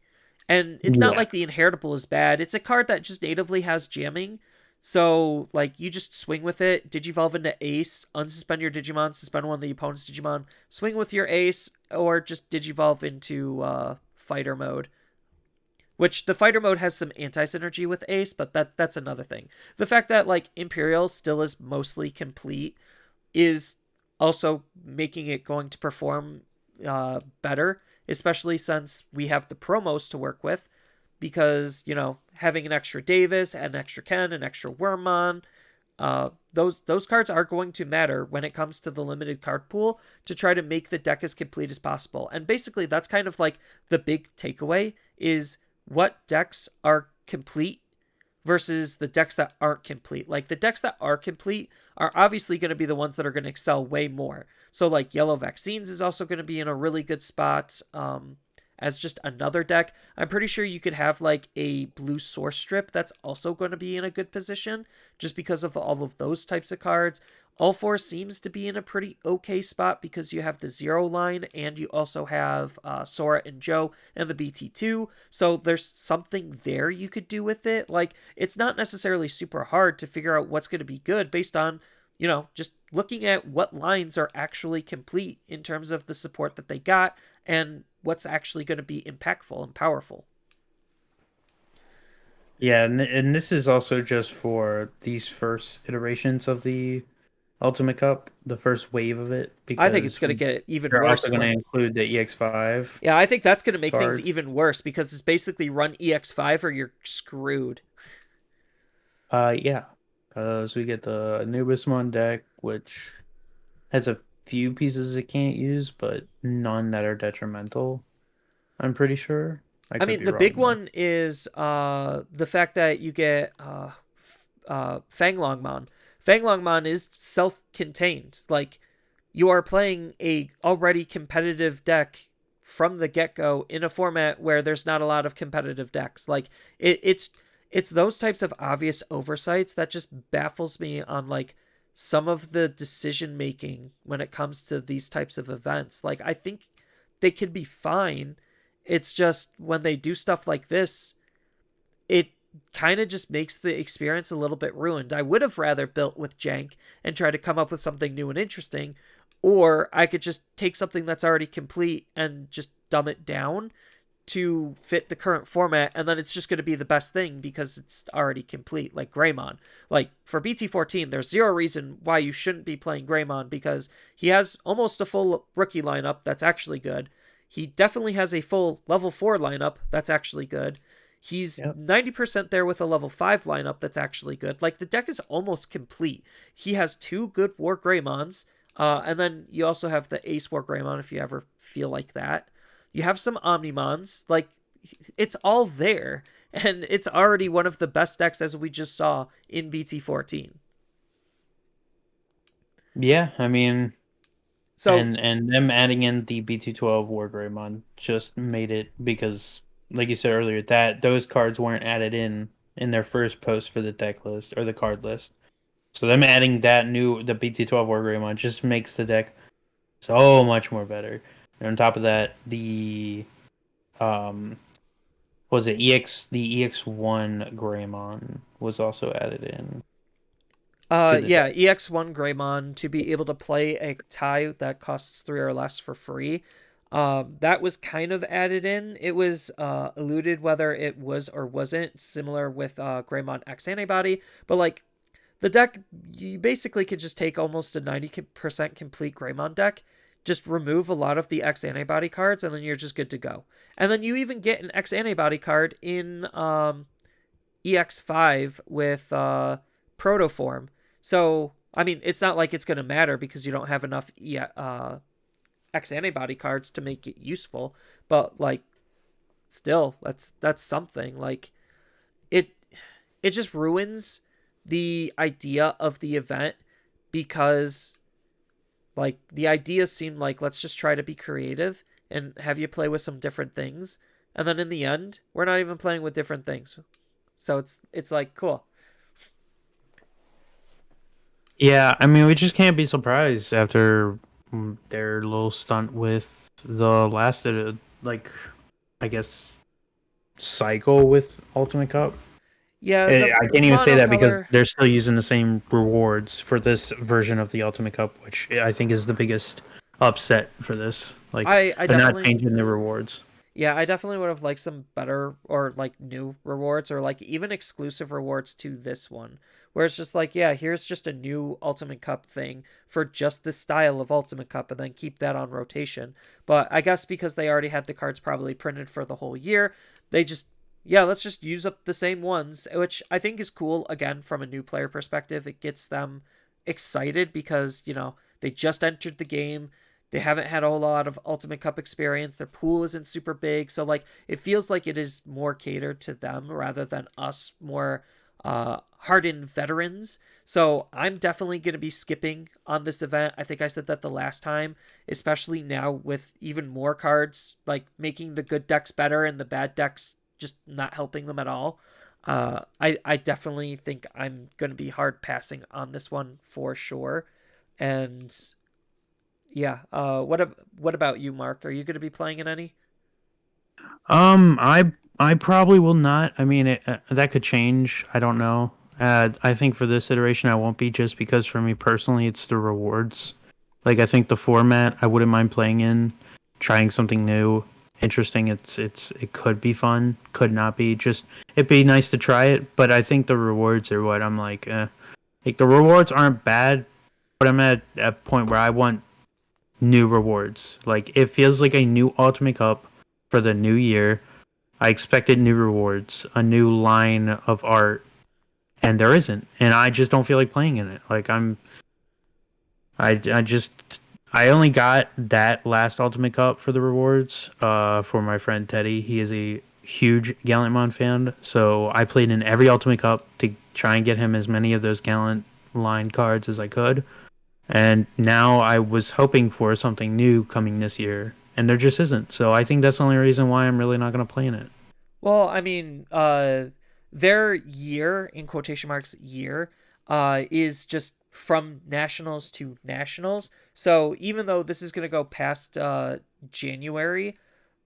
And it's not yeah. like the Inheritable is bad. It's a card that just natively has jamming. So, like, you just swing with it, Digivolve into Ace, unsuspend your Digimon, suspend one of the opponent's Digimon, swing with your Ace, or just Digivolve into Fighter mode. Which, the Fighter mode has some anti-synergy with Ace, but that's another thing. The fact that, like, Imperial still is mostly complete is also making it going to perform better, especially since we have the promos to work with. Because having an extra Davis, an extra Ken, an extra Wormmon, those cards are going to matter when it comes to the limited card pool to try to make the deck as complete as possible. And basically, that's kind of like the big takeaway is what decks are complete versus the decks that aren't complete. Like the decks that are complete are obviously going to be the ones that are going to excel way more. So like Yellow Vaccines is also going to be in a really good spot as just another deck. I'm pretty sure you could have like a blue Source Strip that's also going to be in a good position just because of all of those types of cards. All Four seems to be in a pretty okay spot because you have the Zero line and you also have Sora and Joe and the BT2. So there's something there you could do with it. Like, it's not necessarily super hard to figure out what's going to be good based on, just looking at what lines are actually complete in terms of the support that they got and what's actually going to be impactful and powerful. Yeah, and this is also just for these first iterations of the Ultimate Cup, the first wave of it, I think it's because going to get even they're also worse going to when. include the EX5 Yeah, I think that's going to make things cards. even worse because it's basically run EX5 or you're screwed. Yeah, because we get the Anubismon deck, which has a few pieces it can't use, but none that are detrimental. I'm pretty sure. I I could mean, be the big wrong though. one is the fact that you get Fanglongmon. Fanglongmon is self-contained. Like, you are playing a already competitive deck from the get-go in a format where there's not a lot of competitive decks. Like, it's those types of obvious oversights that just baffles me on like some of the decision making when it comes to these types of events. Like, I think they could be fine. It's just when they do stuff like this, it kind of just makes the experience a little bit ruined. I would have rather built with jank and try to come up with something new and interesting, or I could just take something that's already complete and just dumb it down to fit the current format, and then it's just going to be the best thing because it's already complete, like Greymon. Like, for BT14, there's zero reason why you shouldn't be playing Greymon because he has almost a full rookie lineup that's actually good. He definitely has a full level 4 lineup that's actually good. He's Yep. 90% there with a level 5 lineup that's actually good. Like, the deck is almost complete. He has two good War Greymons, and then you also have the Ace War Greymon if you ever feel like that. You have some Omnimons. Like, it's all there. And it's already one of the best decks as we just saw in BT14. Yeah, I mean, So And them adding in the BT12 War Greymon just made it because, like you said earlier, that those cards weren't added in their first post for the deck list or the card list. So them adding the BT12 War Greymon just makes the deck so much more better. And on top of that, the um was it EX1 Greymon was also added in to the yeah, deck. EX1 Greymon to be able to play a tie that costs 3 or less for free. That was kind of added in. It was alluded whether it was or wasn't similar with Greymon X Antibody, but like the deck, you basically could just take almost a 90% complete Greymon deck, just remove a lot of the X Antibody cards, and then you're just good to go. And then you even get an X Antibody card in EX5 with Protoform. So, I mean, it's not like it's going to matter because you don't have enough X antibody cards to make it useful, but like still that's something. Like it it just ruins the idea of the event because like the idea seemed like let's just try to be creative and have you play with some different things. And then in the end, we're not even playing with different things. So it's like cool. Yeah, I mean, we just can't be surprised after their little stunt with the last, like, I guess, cycle with Ultimate Cup. Yeah, the I can't even say that because monocolor. they're still using the same rewards for this version of the Ultimate Cup, which I think is the biggest upset for this. Like, I they're not definitely changing the rewards. Yeah, I definitely would have liked some better or like new rewards or like even exclusive rewards to this one. Where it's just like, yeah, here's just a new Ultimate Cup thing for just this style of Ultimate Cup and then keep that on rotation. But I guess because they already had the cards probably printed for the whole year, they just, yeah, let's just use up the same ones, which I think is cool. Again, from a new player perspective, it gets them excited because, they just entered the game. They haven't had a whole lot of Ultimate Cup experience. Their pool isn't super big. So, like, it feels like it is more catered to them rather than us, more hardened veterans. So, I'm definitely going to be skipping on this event. I think I said that the last time, especially now with even more cards, like making the good decks better and the bad decks just not helping them at all. I definitely think I'm going to be hard passing on this one for sure. And yeah. What about you, Mark? Are you going to be playing in any? I probably will not. I mean, that could change. I don't know. I think for this iteration, I won't be just because for me personally, it's the rewards. Like I think the format, I wouldn't mind playing in, trying something new, interesting. It could be fun, could not be. Just it'd be nice to try it, but I think the rewards are what I'm like. Like the rewards aren't bad, but I'm at a point where I want new rewards. Like it feels like a new Ultimate Cup for the new year. I expected new rewards, a new line of art, and there isn't. And I just don't feel like playing in it. Like I just I only got that last Ultimate Cup for the rewards. For my friend Teddy, he is a huge Gallantmon fan, so I played in every Ultimate Cup to try and get him as many of those Gallant line cards as I could. And now I was hoping for something new coming this year, and there just isn't. So I think that's the only reason why I'm really not going to play in it. Well, I mean, their year in quotation marks year is just from nationals to nationals. So even though this is going to go past January,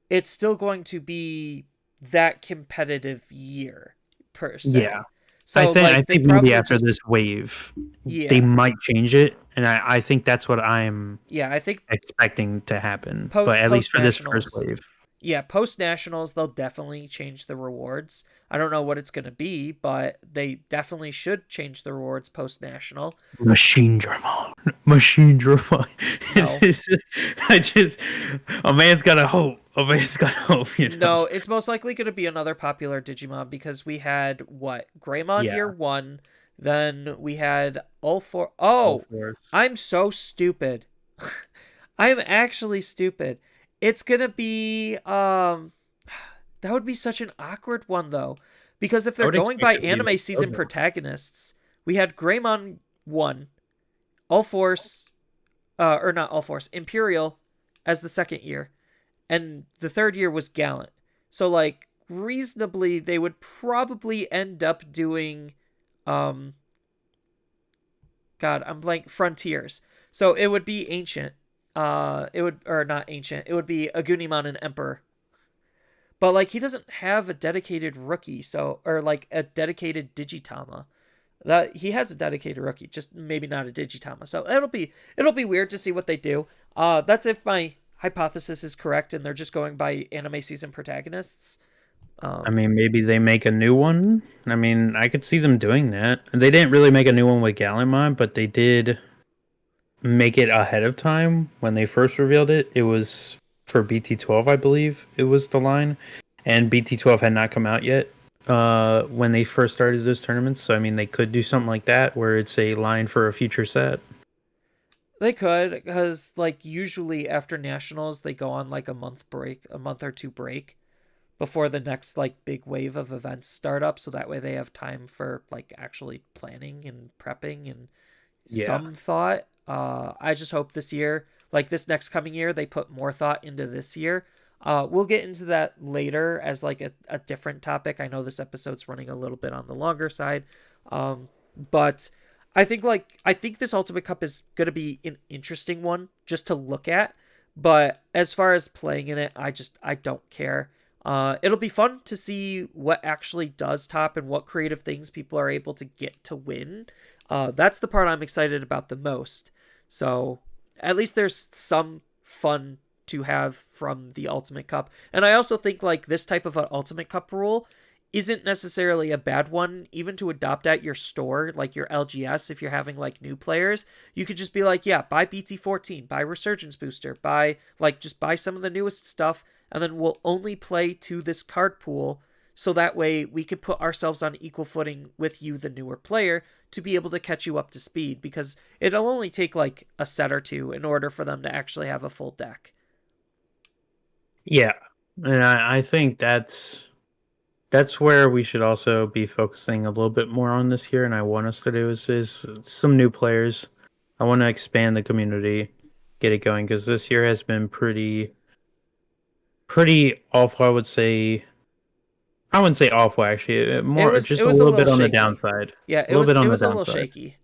it's still going to be that competitive year per Yeah, se. So I like they think maybe probably after just this wave, they yeah. might change it, and I think that's what I'm Yeah, I think expecting to happen. But at least post for this first nationals. wave, Yeah, post nationals they'll definitely change the rewards. I don't know what it's going to be, but they definitely should change the rewards post national. machine drama, machine drama. It's No. just, I just, a man's gotta hope. A man's gotta hope, you know. No, it's most likely going to be another popular Digimon because we had what? Greymon Yeah, year 1, then we had all four. all Oh, force. I'm so stupid. I'm actually stupid. It's going to be that would be such an awkward one though, because if I they're would going expect by it to be anime like season Dodo. protagonists, we had Greymon 1, All Force, or not All Force, Imperial as the second year, and the third year was Gallant. So like reasonably, they would probably end up doing, um, God, I'm blank, Frontiers. So it would be Ancient. It would, or not Ancient. It would be Agunimon and Emperor. But like he doesn't have a dedicated rookie, so or like a dedicated Digitama. That he has a dedicated rookie, just maybe not a Digitama. So it'll be weird to see what they do. That's if my hypothesis is correct and they're just going by anime season protagonists. I mean, maybe they make a new one. I mean, I could see them doing that. They didn't really make a new one with Gallimon, but they did make it ahead of time when they first revealed it. It was for BT12, I believe it was the line, and BT12 had not come out yet when they first started those tournaments. So I mean, they could do something like that where it's a line for a future set. They could, because like usually after nationals they go on like a month break, a month or two break before the next like big wave of events start up, so that way they have time for like actually planning and prepping and Yeah. some thought. I just hope this year, like this next coming year, they put more thought into this year. We'll get into that later as like a different topic. I know this episode's running a little bit on the longer side. But I think this Ultimate Cup is gonna be an interesting one just to look at. But as far as playing in it, I don't care. It'll be fun to see what actually does top and what creative things people are able to get to win. That's the part I'm excited about the most. So at least there's some fun to have from the Ultimate Cup. And I also think like this type of an Ultimate Cup rule isn't necessarily a bad one even to adopt at your store, like your LGS. If you're having like new players, you could just be like, yeah, buy BT14, buy Resurgence Booster, buy like just buy some of the newest stuff, and then we'll only play to this card pool, so that way we could put ourselves on equal footing with you, the newer player, to be able to catch you up to speed, because it'll only take like a set or two in order for them to actually have a full deck. Yeah. And I think that's where we should also be focusing a little bit more on this year, and I want us to do is some new players. I want to expand the community, get it going, because this year has been pretty awful. I would say I wouldn't say awful actually, It more was it just a was a little little bit on the shaky. downside. Yeah, A little bit it on the was a little downside. shaky.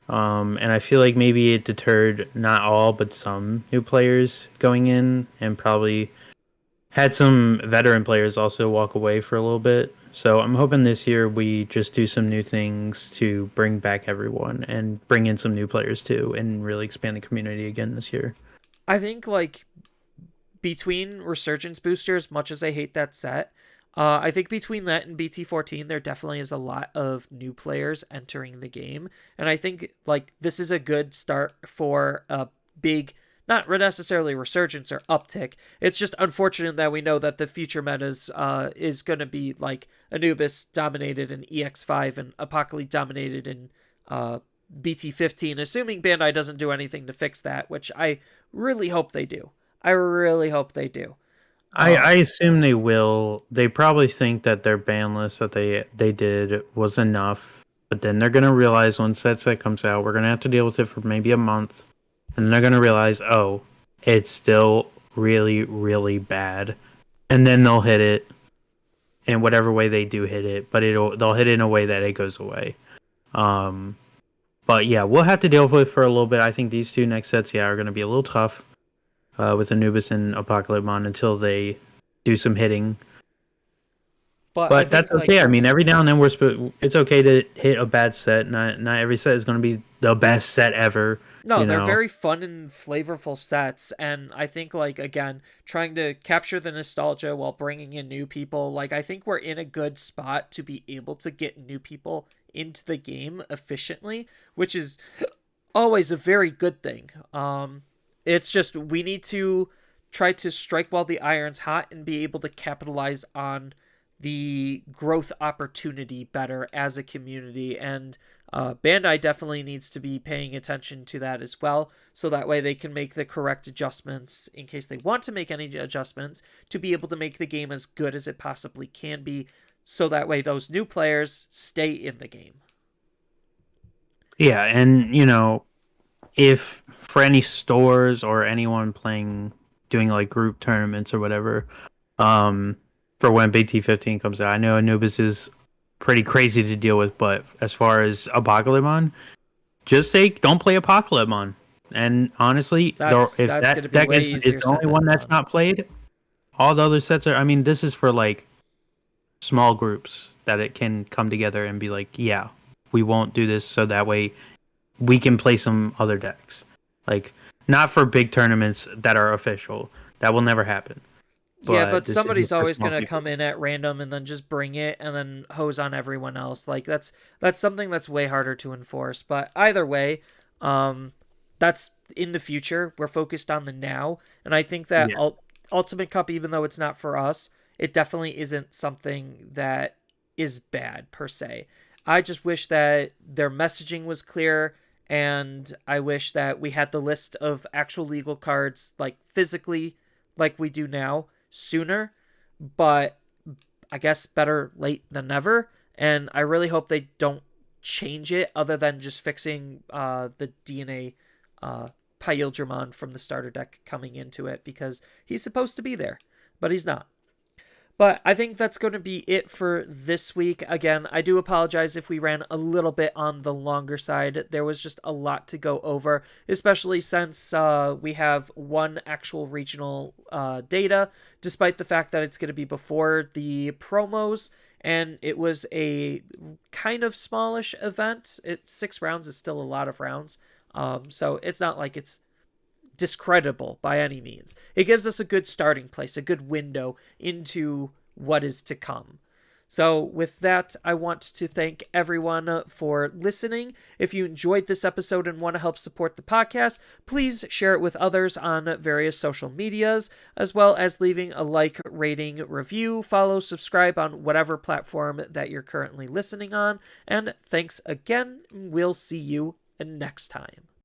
And I feel like maybe it deterred not all but some new players going in, and probably had some veteran players also walk away for a little bit. So I'm hoping this year we just do some new things to bring back everyone and bring in some new players too, and really expand the community again this year. I think like between Resurgence Booster, as much as I hate that set, I think between that and BT14, there definitely is a lot of new players entering the game, and I think like this is a good start for a big, not necessarily resurgence or uptick. It's just unfortunate that we know that the future metas is going to be like Anubis dominated in EX5 and Apocalypse dominated in BT15, assuming Bandai doesn't do anything to fix that, which I really hope they do. I really hope they do. I assume they will. They probably think that their ban list that they did was enough, but then they're gonna realize once that set comes out, we're gonna have to deal with it for maybe a month, and they're gonna realize, oh, it's still really really bad, and then they'll hit it in whatever way they do hit it, but they'll hit it in a way that it goes away. Um, but yeah, we'll have to deal with it for a little bit. I think these two next sets, yeah, are gonna be a little tough with Anubis and Apocalypse until they do some hitting. But I But that's think like okay. I mean, every now and then it's okay to hit a bad set. Not every set is going to be the best set ever. no, You they're know. very fun and flavorful sets, and I think like again, trying to capture the nostalgia while bringing in new people, like I think we're in a good spot to be able to get new people into the game efficiently, which is always a very good thing. It's just we need to try to strike while the iron's hot and be able to capitalize on the growth opportunity better as a community. And Bandai definitely needs to be paying attention to that as well, so that way they can make the correct adjustments in case they want to make any adjustments to be able to make the game as good as it possibly can be, so that way those new players stay in the game. Yeah, and if for any stores or anyone doing like group tournaments or whatever, um, for when BT15 comes out. I know Anubis is pretty crazy to deal with, but as far as Apocalypse, just don't play Apocalypse. And honestly, though, if That's going to that be deck way is easier the said only than one that's done. not played, all the other sets are. I mean, this is for like small groups that it can come together and be like, yeah, we won't do this, so that way we can play some other decks. Like, not for big tournaments that are official. That will never happen. Yeah, But but this is somebody's for always small going to people. come in at random and then just bring it and then hose on everyone else. Like that's something that's way harder to enforce. But either way, um that's in the future. We're focused on the now, and I think that Yeah. Ultimate Cup, even though it's not for us, it definitely isn't something that is bad per se. I just wish that their messaging was clear, and I wish that we had the list of actual legal cards like physically like we do now sooner, but I guess better late than never. And I really hope they don't change it other than just fixing the DNA uh, Pyildramon from the starter deck coming into it, because he's supposed to be there, but he's not. But I think that's going to be it for this week. Again, I do apologize if we ran a little bit on the longer side. There was just a lot to go over, especially since we have one actual regional data, despite the fact that it's going to be before the promos. And it was a kind of smallish event. 6 rounds is still a lot of rounds. So it's not like it's discreditable by any means. It gives us a good starting place, a good window into what is to come. So, with that, I want to thank everyone for listening. If you enjoyed this episode and want to help support the podcast, please share it with others on various social medias, as well as leaving a like, rating, review, follow, subscribe on whatever platform that you're currently listening on. And thanks again. We'll see you next time.